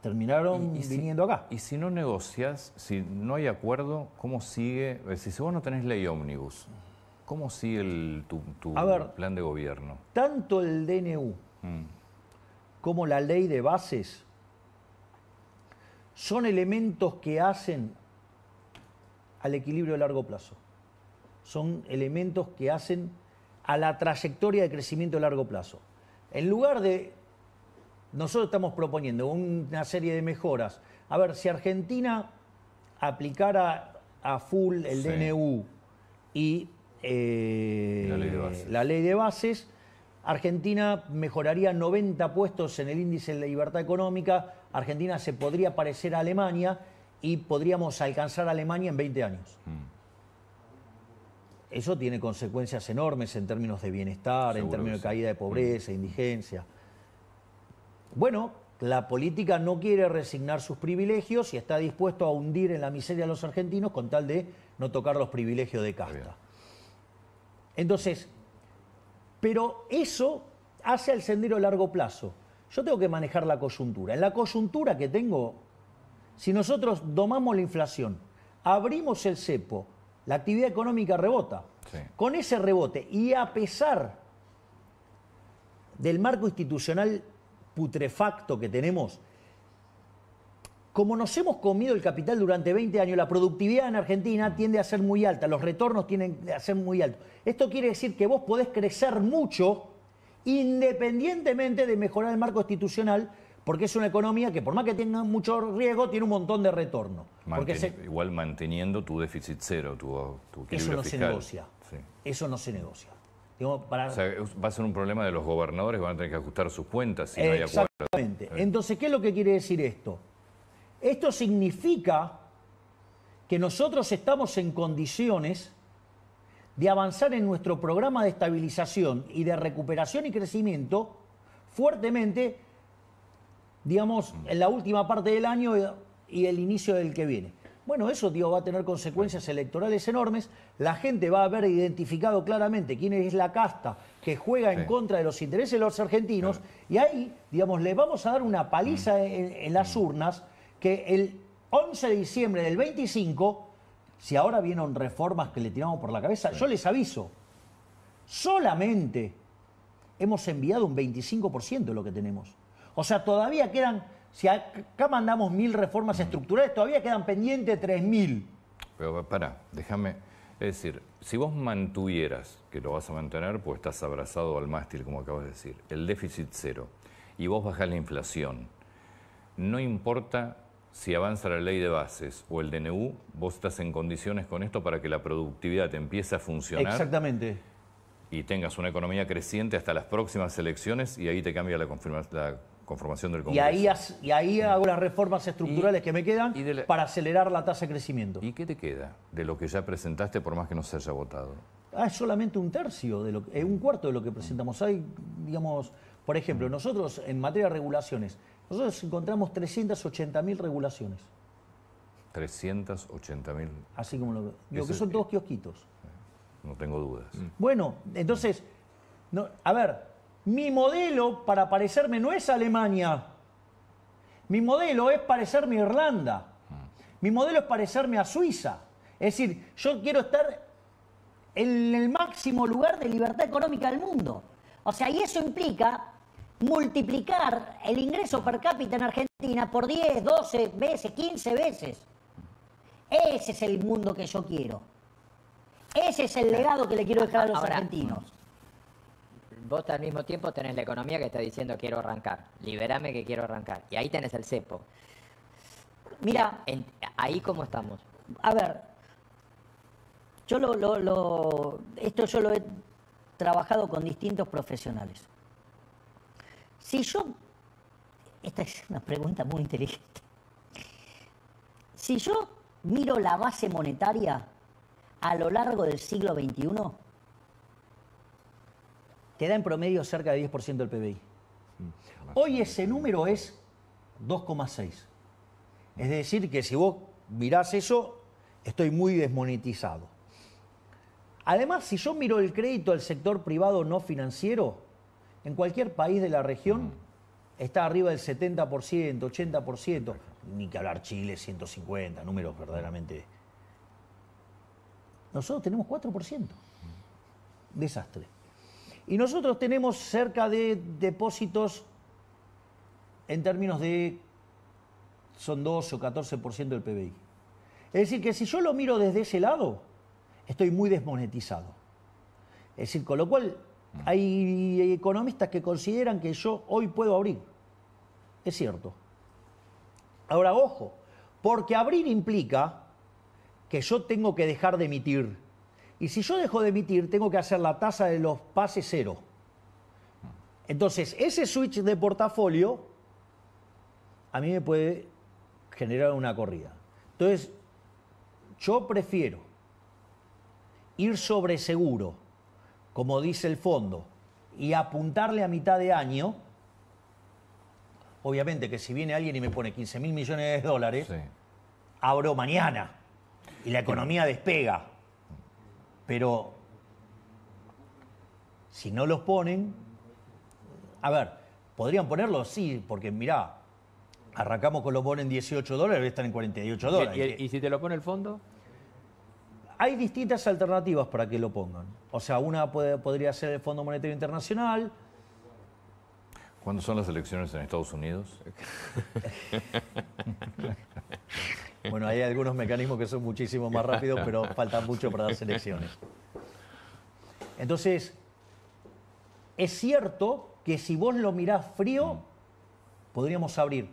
Terminaron viniendo acá. Y si no negocias, si no hay acuerdo, ¿cómo sigue? Es decir, si vos no tenés ley ómnibus, ¿cómo sigue tu A ver, plan de gobierno? Tanto el DNU como la ley de bases son elementos que hacen al equilibrio de largo plazo. Son elementos que hacen a la trayectoria de crecimiento de largo plazo. En lugar de... Nosotros estamos proponiendo una serie de mejoras. A ver, si Argentina aplicara a full el DNU y la ley de bases, Argentina mejoraría 90 puestos en el índice de libertad económica, Argentina se podría parecer a Alemania y podríamos alcanzar a Alemania en 20 años. Eso tiene consecuencias enormes en términos de bienestar, Seguro en términos que de sí. caída de pobreza, indigencia. Bueno, la política no quiere resignar sus privilegios y está dispuesto a hundir en la miseria a los argentinos con tal de no tocar los privilegios de casta. Entonces, pero eso hace al sendero a largo plazo. Yo tengo que manejar la coyuntura. En la coyuntura que tengo, si nosotros domamos la inflación, abrimos el cepo, la actividad económica rebota. Sí. Con ese rebote y a pesar del marco institucional putrefacto que tenemos, como nos hemos comido el capital durante 20 años, la productividad en Argentina tiende a ser muy alta, los retornos tienden a ser muy altos. Esto quiere decir que vos podés crecer mucho independientemente de mejorar el marco institucional, porque es una economía que por más que tenga mucho riesgo, tiene un montón de retorno. Igual manteniendo tu déficit cero, tu equilibrio eso no fiscal. se negocia. Sí. Eso no se negocia. Digamos, O sea, va a ser un problema de los gobernadores que van a tener que ajustar sus cuentas si no hay acuerdo. Exactamente. Entonces, ¿qué es lo que quiere decir esto? Esto significa que nosotros estamos en condiciones de avanzar en nuestro programa de estabilización y de recuperación y crecimiento fuertemente, digamos, en la última parte del año y el inicio del que viene. Bueno, eso, digo, va a tener consecuencias electorales enormes. La gente va a haber identificado claramente quién es la casta que juega en contra de los intereses de los argentinos. Y ahí, digamos, les vamos a dar una paliza en las urnas que el 11 de diciembre del 25, si ahora vienen reformas que le tiramos por la cabeza, yo les aviso, solamente hemos enviado un 25% de lo que tenemos. O sea, todavía quedan... Si acá mandamos 1000 reformas estructurales, todavía quedan pendientes 3000. Pero pará, déjame... Es decir, si vos mantuvieras, que lo vas a mantener, pues estás abrazado al mástil, como acabas de decir, el déficit cero, y vos bajás la inflación, no importa si avanza la ley de bases o el DNU, vos estás en condiciones con esto para que la productividad te empiece a funcionar. Exactamente. Y tengas una economía creciente hasta las próximas elecciones y ahí te cambia la conformación del Congreso. Y ahí hago las reformas estructurales que me quedan para acelerar la tasa de crecimiento. ¿Y qué te queda de lo que ya presentaste por más que no se haya votado? Es solamente un tercio, un cuarto de lo que presentamos. Hay, digamos, por ejemplo, nosotros en materia de regulaciones, nosotros encontramos 380.000 regulaciones. 380.000. Así como lo digo, que son todos kiosquitos. No tengo dudas. Bueno, entonces, No, a ver, mi modelo para parecerme no es Alemania. Mi modelo es parecerme a Irlanda. Mi modelo es parecerme a Suiza. Es decir, yo quiero estar en el máximo lugar de libertad económica del mundo. O sea, y eso implica multiplicar el ingreso per cápita en Argentina por 10, 12 veces, 15 veces. Ese es el mundo que yo quiero. Ese es el legado que le quiero dejar a los argentinos. Vos al mismo tiempo tenés la economía que está diciendo quiero arrancar, liberame que quiero arrancar. Y ahí tenés el cepo. Mira, ahí cómo estamos. A ver, yo esto yo lo he trabajado con distintos profesionales. Si yo, esta es una pregunta muy inteligente. Si yo miro la base monetaria a lo largo del siglo XXI, te da en promedio cerca de 10% del PBI. Hoy ese número es 2,6. Es decir, que si vos mirás eso, estoy muy desmonetizado. Además, si yo miro el crédito al sector privado no financiero, en cualquier país de la región está arriba del 70%, 80%. Ni que hablar Chile, 150, números verdaderamente. Nosotros tenemos 4%. Desastre. Y nosotros tenemos cerca de depósitos en términos de son 12 o 14% del PBI. Es decir, que si yo lo miro desde ese lado, estoy muy desmonetizado. Es decir, con lo cual hay economistas que consideran que yo hoy puedo abrir. Es cierto. Ahora, ojo, porque abrir implica que yo tengo que dejar de emitir. Y si yo dejo de emitir, tengo que hacer la tasa de los pases cero. Entonces, ese switch de portafolio a mí me puede generar una corrida. Entonces, yo prefiero ir sobre seguro, como dice el fondo, y apuntarle a mitad de año. Obviamente que si viene alguien y me pone 15.000 millones de dólares, sí, abro mañana y la economía despega. Pero si no los ponen, a ver, podrían ponerlos, sí, porque mirá, arrancamos con los bonos en 18 dólares, ahora están en 48 dólares. ¿Y si te lo pone el fondo? Hay distintas alternativas para que lo pongan. O sea, una podría ser el Fondo Monetario Internacional. ¿Cuándo son las elecciones en Estados Unidos? Bueno, hay algunos mecanismos que son muchísimo más rápidos, pero falta mucho para las elecciones. Entonces, es cierto que si vos lo mirás frío, podríamos abrir.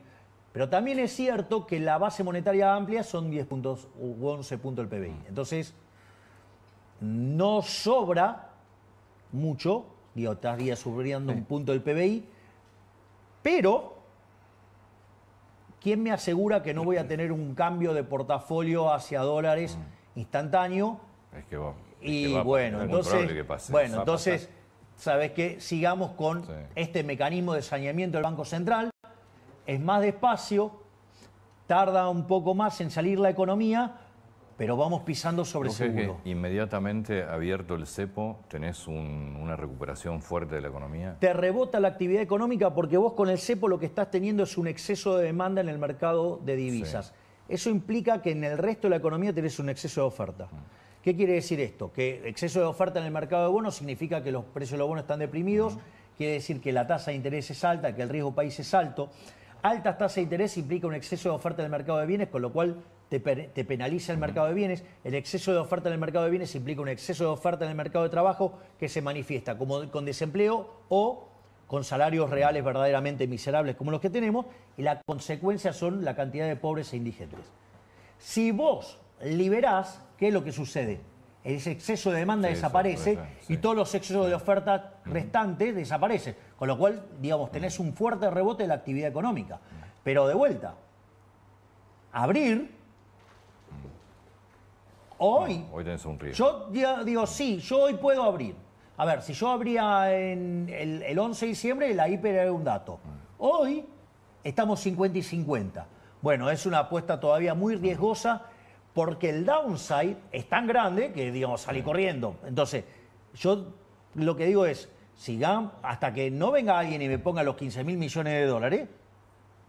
Pero también es cierto que la base monetaria amplia son 10 puntos u 11 puntos del PBI. Entonces, no sobra mucho, digo, estaría subiendo un punto del PBI, pero ¿quién me asegura que no voy a tener un cambio de portafolio hacia dólares instantáneo? Es que va. Y bueno, entonces, ¿sabes qué? Sigamos con este mecanismo de saneamiento del Banco Central. Es más despacio, tarda un poco más en salir la economía, pero vamos pisando sobre seguro. Que inmediatamente abierto el cepo, tenés una recuperación fuerte de la economía. Te rebota la actividad económica porque vos con el cepo lo que estás teniendo es un exceso de demanda en el mercado de divisas. Sí. Eso implica que en el resto de la economía tenés un exceso de oferta. ¿Qué quiere decir esto? Que exceso de oferta en el mercado de bonos significa que los precios de los bonos están deprimidos, quiere decir que la tasa de interés es alta, que el riesgo país es alto. Altas tasas de interés implica un exceso de oferta en el mercado de bienes, con lo cual te penaliza el mercado de bienes. El exceso de oferta en el mercado de bienes implica un exceso de oferta en el mercado de trabajo que se manifiesta como con desempleo o con salarios reales verdaderamente miserables como los que tenemos, y la consecuencia son la cantidad de pobres e indigentes. Si vos liberás, ¿qué es lo que sucede? Ese exceso de demanda desaparece y todos los excesos de oferta restantes desaparecen. Con lo cual, digamos, tenés un fuerte rebote de la actividad económica. Pero de vuelta, abrir, hoy tenés un riesgo. Yo digo, sí, yo hoy puedo abrir. A ver, si yo abría en el 11 de diciembre, la hiper era un dato. Hoy estamos 50 y 50. Bueno, es una apuesta todavía muy riesgosa, porque el downside es tan grande que, digamos, salí corriendo. Entonces, yo lo que digo es, hasta que no venga alguien y me ponga los 15.000 millones de dólares,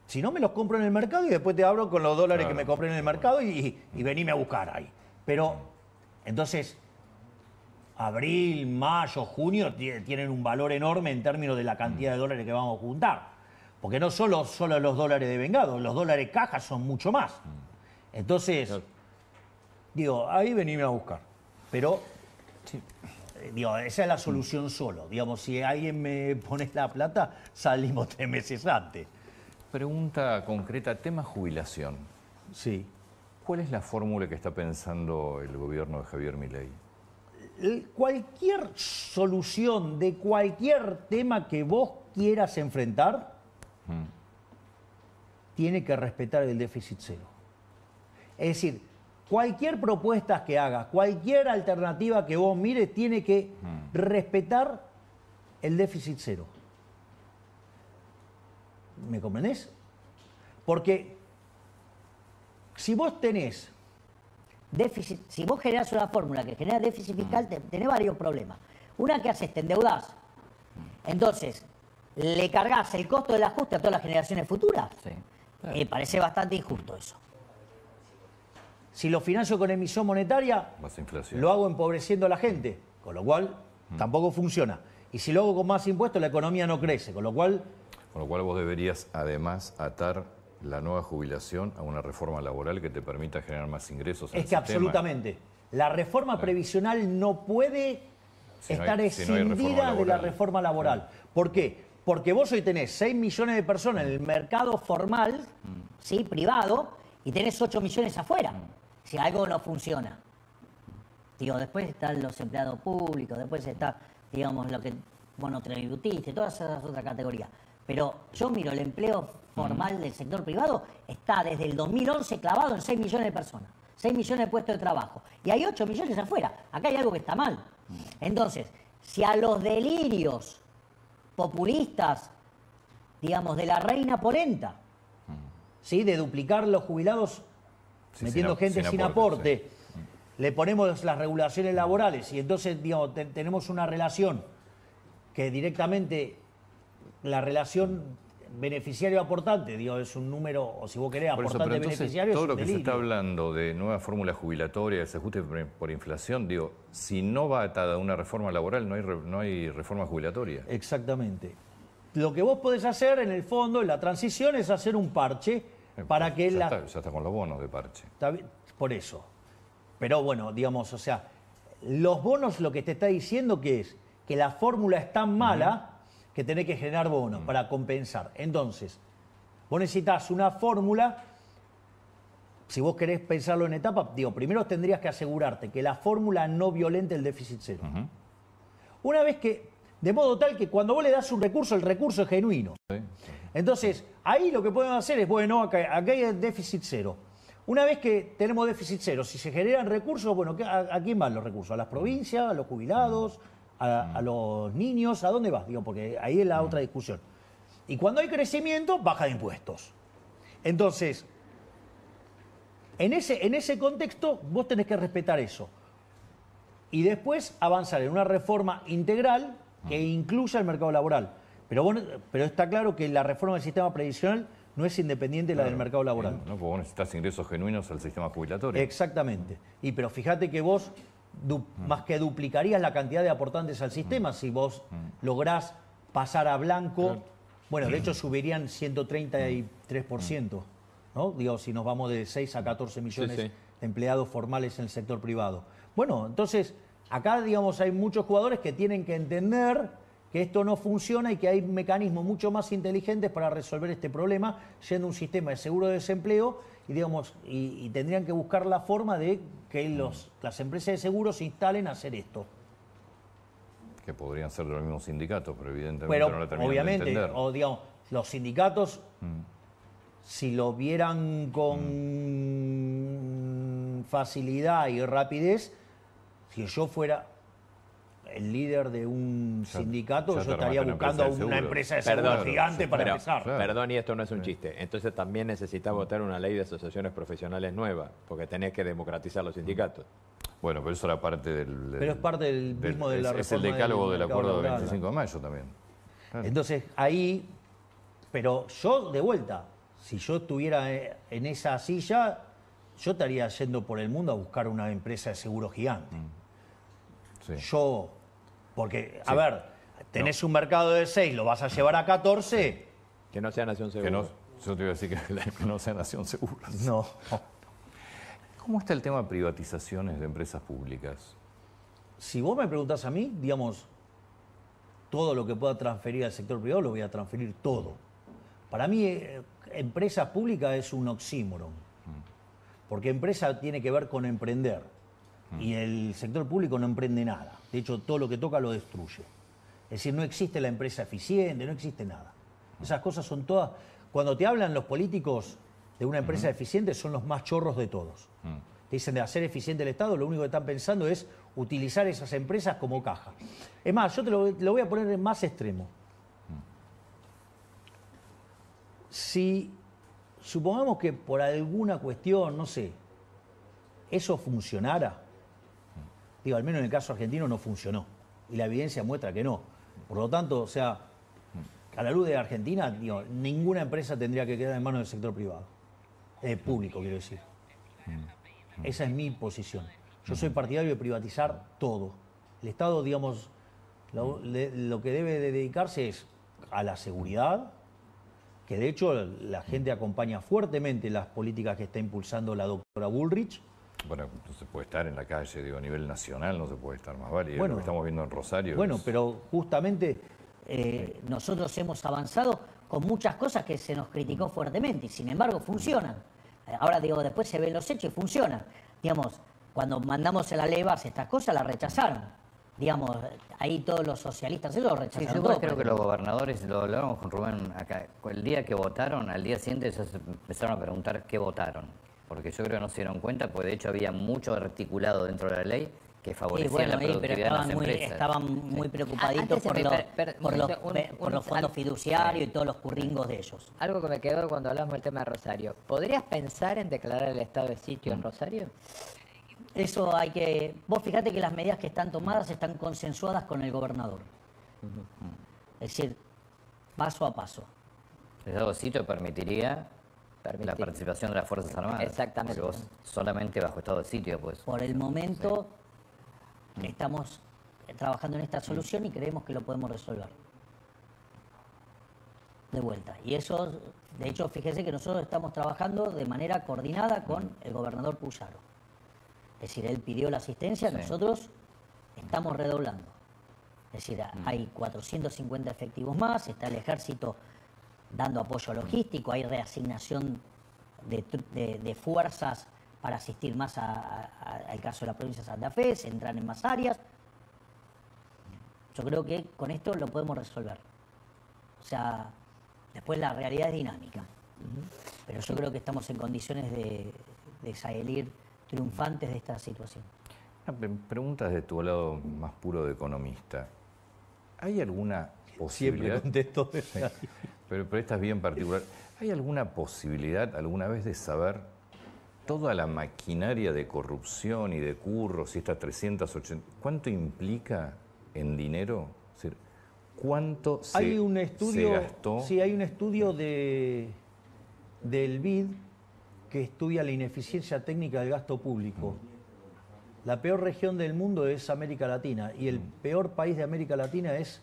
si no me los compro en el mercado y después te abro con los dólares que me compré en el mercado y venime a buscar ahí. Pero, entonces, abril, mayo, junio tienen un valor enorme en términos de la cantidad de dólares que vamos a juntar. Porque no solo los dólares de vengado, los dólares caja son mucho más. Entonces, digo, ahí venime a buscar. Pero, digo, esa es la solución solo. Digamos, si alguien me pone la plata, salimos 3 meses antes. Pregunta concreta, tema jubilación. Sí. ¿Cuál es la fórmula que está pensando el gobierno de Javier Milei? Cualquier solución de cualquier tema que vos quieras enfrentar, tiene que respetar el déficit cero. Es decir, cualquier propuesta que hagas, cualquier alternativa que vos mires, tiene que respetar el déficit cero. ¿Me comprendés? Porque si vos tenés déficit, si vos generás una fórmula que genera déficit fiscal, tenés varios problemas. Una que haces, te endeudás. Entonces, le cargas el costo del ajuste a todas las generaciones futuras. Sí. Me parece bastante injusto eso. Si lo financio con emisión monetaria, Más inflación. lo hago empobreciendo a la gente, con lo cual tampoco funciona. Y si lo hago con más impuestos, la economía no crece, con lo cual... Con lo cual vos deberías además atar la nueva jubilación a una reforma laboral que te permita generar más ingresos. Es que absolutamente. La reforma previsional no puede estar escindida de la reforma laboral. ¿Por qué? Porque vos hoy tenés 6 millones de personas en el mercado formal, ¿sí? Privado, y tenés 8 millones afuera. Si algo no funciona. Digo, después están los empleados públicos, después está, digamos, lo que monotributista, todas esas otras categorías. Pero yo miro el empleo formal del sector privado, está desde el 2011 clavado en 6 millones de personas, 6 millones de puestos de trabajo. Y hay 8 millones afuera. Acá hay algo que está mal. Entonces, si a los delirios populistas, digamos, de la reina polenta, ¿sí? De duplicar los jubilados metiendo gente sin aporte, le ponemos las regulaciones laborales y entonces, digamos, tenemos una relación que directamente... La relación beneficiario-aportante, digo, es un número, o si vos querés, aportante-beneficiario. Todo lo que se está hablando de nueva fórmula jubilatoria, de ese ajuste por inflación, digo, si no va atada a una reforma laboral, no hay reforma jubilatoria. Exactamente. Lo que vos podés hacer, en el fondo, en la transición, es hacer un parche para que ya está con los bonos de parche. Por eso. Pero bueno, digamos, o sea, los bonos lo que te está diciendo que es que la fórmula es tan mala que tenés que generar bonos para compensar. Entonces, vos necesitas una fórmula, si vos querés pensarlo en etapa, digo, primero tendrías que asegurarte que la fórmula no violente el déficit cero. Una vez que, de modo tal que cuando vos le das un recurso, el recurso es genuino. Entonces, ahí lo que podemos hacer es, bueno, acá hay déficit cero. Una vez que tenemos déficit cero, si se generan recursos, bueno, ¿a quién van los recursos? ¿A las provincias, a los jubilados, a los niños? ¿A dónde vas? Digo, porque ahí es la otra discusión. Y cuando hay crecimiento, baja de impuestos. Entonces, en ese contexto, vos tenés que respetar eso. Y después avanzar en una reforma integral que incluya el mercado laboral. Pero está claro que la reforma del sistema previsional no es independiente de la del mercado laboral. No, porque vos necesitas ingresos genuinos al sistema jubilatorio. Exactamente. Pero fíjate que vos más que duplicarías la cantidad de aportantes al sistema si vos lográs pasar a blanco. Bueno, de hecho subirían 133%, ¿no? Digo, si nos vamos de 6 a 14 millones de empleados formales en el sector privado. Bueno, entonces, acá, digamos, hay muchos jugadores que tienen que entender que esto no funciona y que hay mecanismos mucho más inteligentes para resolver este problema, yendo a un sistema de seguro de desempleo y, digamos, y tendrían que buscar la forma de que las empresas de seguros se instalen a hacer esto. Que podrían ser de los mismos sindicatos, pero evidentemente Pero, no lo terminan obviamente, de entender. o digamos, los sindicatos, si lo vieran con facilidad y rapidez, si yo fuera el líder de un sindicato, ya yo te estaría armaste buscando una una empresa empresa de de seguros. seguros Perdón, gigante para pero, empezar. Claro. Perdón, y esto no es un chiste. Entonces también necesitas votar una ley de asociaciones profesionales nueva, porque tenés que democratizar los sindicatos. Bueno, pero eso era parte Pero es parte del mismo de la es el reforma decálogo del del mercado acuerdo del laboral. 25 de mayo también. Claro. Entonces ahí, pero yo de vuelta, si yo estuviera en esa silla, yo estaría yendo por el mundo a buscar una empresa de seguro gigante. Sí. Yo, porque, a Sí. ver, tenés un mercado de 6, lo vas a llevar a 14, Que no sea Nación Que Segura. no, yo te iba a decir que no sea Nación Segura. no. ¿Cómo está el tema de privatizaciones de empresas públicas? Si vos me preguntás a mí, digamos, todo lo que pueda transferir al sector privado lo voy a transferir todo. Para mí, empresa pública es un oxímoron. Porque empresa tiene que ver con emprender. Y el sector público no emprende nada. De hecho, todo lo que toca lo destruye. Es decir, no existe la empresa eficiente, no existe nada. Esas cosas son todas... Cuando te hablan los políticos de una empresa eficiente, son los más chorros de todos. Te dicen de hacer eficiente el Estado, lo único que están pensando es utilizar esas empresas como caja. Es más, yo te lo voy a poner en más extremo. Si supongamos que por alguna cuestión, no sé, eso funcionara, digo, al menos en el caso argentino no funcionó. Y la evidencia muestra que no. Por lo tanto, o sea, a la luz de Argentina, digo, ninguna empresa tendría que quedar en manos del sector privado. Público, quiero decir. Esa es mi posición. Yo soy partidario de privatizar todo. El Estado, digamos, lo que debe de dedicarse es a la seguridad, que de hecho la gente acompaña fuertemente las políticas que está impulsando la doctora Bullrich. Bueno, no se puede estar en la calle, digo, a nivel nacional no se puede estar más válido. Bueno, Lo que estamos viendo en Rosario. Bueno, es- pero justamente Nosotros hemos avanzado con muchas cosas que se nos criticó fuertemente y sin embargo funcionan. Ahora digo, después se ven los hechos y funcionan. Digamos, cuando mandamos a la ley base estas cosas las rechazaron. Digamos, ahí todos los socialistas eso lo Sí, rechazaron. yo todo, creo que porque- los gobernadores, lo hablábamos con Rubén acá, el día que votaron, al día siguiente ya se empezaron a preguntar qué votaron. Porque yo creo que no se dieron cuenta, porque de hecho había mucho articulado dentro de la ley que Sí, favorecía bueno, la pero productividad de las empresas. estaban muy preocupaditos Antes por se me los, per- por los, un- por los fondos fiduciarios y todos los curringos de ellos. Algo que me quedó cuando hablamos del tema de Rosario. ¿Podrías pensar en declarar el estado de sitio en Rosario? Eso hay que... Vos fíjate que las medidas que están tomadas están consensuadas con el gobernador. Es decir, paso a paso. El estado de sitio permitiría la participación de las Fuerzas Armadas. Exactamente. Porque vos solamente bajo estado de sitio, pues. Por el momento estamos trabajando en esta solución y creemos que lo podemos resolver. De vuelta. Y eso, de hecho, fíjese que nosotros estamos trabajando de manera coordinada con el gobernador Puyaro. Es decir, él pidió la asistencia, Sí. nosotros estamos redoblando. Es decir, hay 450 efectivos más, está el ejército dando apoyo logístico, hay reasignación de fuerzas para asistir más al caso de la provincia de Santa Fe, se entran en más áreas. Yo creo que con esto lo podemos resolver. O sea, después la realidad es dinámica. Pero yo creo que estamos en condiciones de salir triunfantes de esta situación. Preguntas de tu lado más puro de economista. ¿Hay alguna Siempre posibilidad? contesto. Pero esta es bien particular. ¿Hay alguna posibilidad alguna vez de saber toda la maquinaria de corrupción y de curros y estas 380? ¿Cuánto implica en dinero? Es decir, ¿cuánto Hay un se estudio, gastó? sí, hay un estudio del BID que estudia la ineficiencia técnica del gasto público. La peor región del mundo es América Latina y el peor país de América Latina es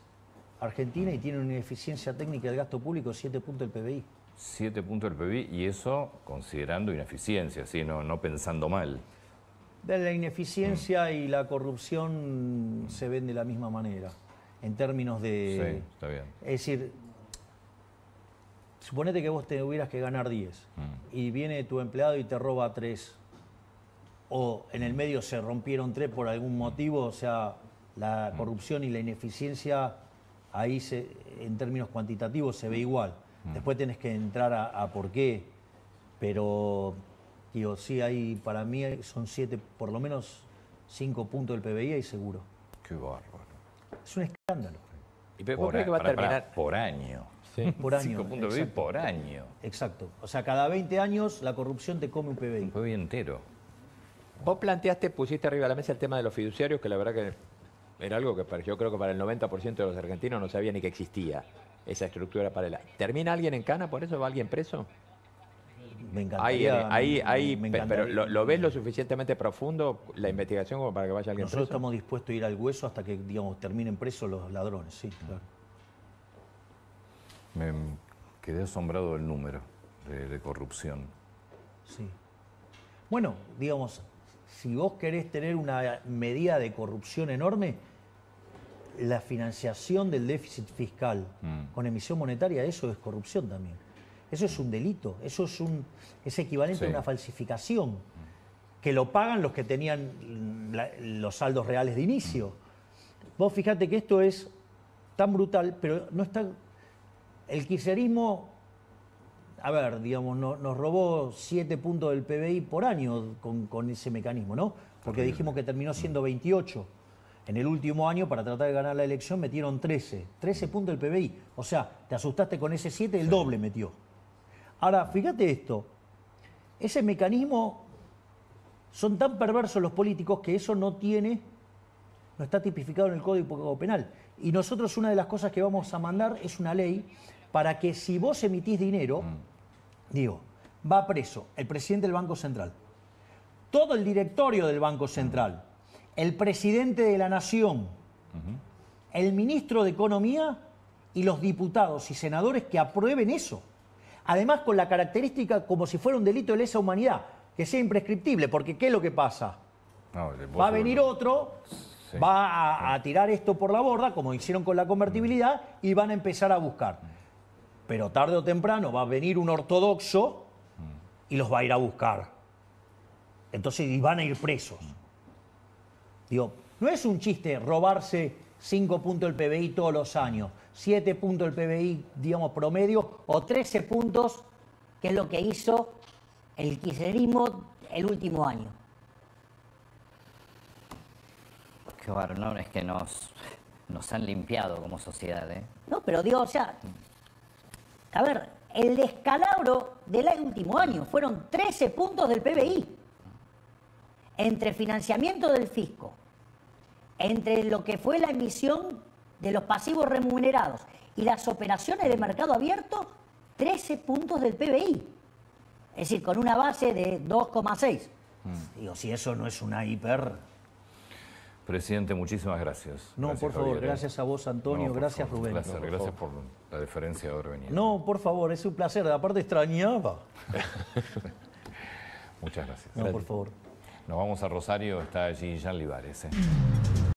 Argentina y tiene una ineficiencia técnica del gasto público de 7 puntos del PBI. 7 puntos del PBI y eso considerando ineficiencia, ¿sí? No pensando mal. De la ineficiencia y la corrupción se ven de la misma manera, en términos de... Sí, está bien. Es decir, suponete que vos te hubieras que ganar 10 y viene tu empleado y te roba 3, o en el medio se rompieron 3 por algún motivo, o sea, la corrupción y la ineficiencia ahí en términos cuantitativos se ve igual. Después tenés que entrar a por qué, pero digo, sí hay, para mí son 7, por lo menos 5 puntos del PBI ahí seguro. Qué bárbaro. Es un escándalo. ¿Y vos crees que va a terminar? Por año. Sí. Por año. 5 puntos de PBI por año. Exacto. O sea, cada 20 años la corrupción te come un PBI. Un PBI entero. Vos pusiste arriba de la mesa el tema de los fiduciarios, que la verdad que era algo que yo creo que para el 90% de los argentinos no sabía ni que existía esa estructura paralela. ¿Termina alguien en cana por eso? ¿Va alguien preso? Me encantaría. me encantaría. Pero ¿lo ves lo suficientemente profundo la investigación como para que vaya alguien Nosotros preso? estamos dispuestos a ir al hueso hasta que, digamos, terminen presos los ladrones, sí, claro. Me quedé asombrado del número de corrupción. Sí. Bueno, digamos, si vos querés tener una medida de corrupción enorme, la financiación del déficit fiscal con emisión monetaria, eso es corrupción también. Eso es un delito, eso es equivalente a una falsificación, que lo pagan los que tenían los saldos reales de inicio. Vos fijate que esto es tan brutal, pero no está... El kirchnerismo, a ver, digamos, nos robó 7 puntos del PBI por año con ese mecanismo, ¿no? Porque dijimos que terminó siendo 28. En el último año, para tratar de ganar la elección, metieron 13. 13 puntos del PBI. O sea, te asustaste con ese 7, el doble metió. Ahora, fíjate esto. Ese mecanismo, son tan perversos los políticos que eso no está tipificado en el Código Penal. Y nosotros una de las cosas que vamos a mandar es una ley para que si vos emitís dinero, va preso el presidente del Banco Central, todo el directorio del Banco Central, el presidente de la Nación, el ministro de Economía y los diputados y senadores que aprueben eso. Además, con la característica como si fuera un delito de lesa humanidad, que sea imprescriptible, porque ¿qué es lo que pasa? Va a venir otro, va a tirar esto por la borda, como hicieron con la convertibilidad, y van a empezar a buscar. Pero tarde o temprano va a venir un ortodoxo y los va a ir a buscar. Entonces, y van a ir presos. Digo, no es un chiste robarse 5 puntos del PBI todos los años, 7 puntos del PBI, digamos, promedio, o 13 puntos, que es lo que hizo el kirchnerismo el último año. Qué bárbaro, es que nos han limpiado como sociedad, ¿eh? No, pero digo, o sea, a ver, el descalabro del último año fueron 13 puntos del PBI. Entre financiamiento del fisco, entre lo que fue la emisión de los pasivos remunerados y las operaciones de mercado abierto, 13 puntos del PBI. Es decir, con una base de 2,6. Digo, si eso no es una hiper... Presidente, muchísimas gracias. No, Gracias, por favor, Javier. gracias a vos, Antonio, No, por gracias, favor, Rubén. Gracias por la deferencia de haber venido. No, por favor, es un placer. Aparte extrañaba. Muchas gracias. No, por favor. Nos vamos a Rosario, está allí Jean Libares.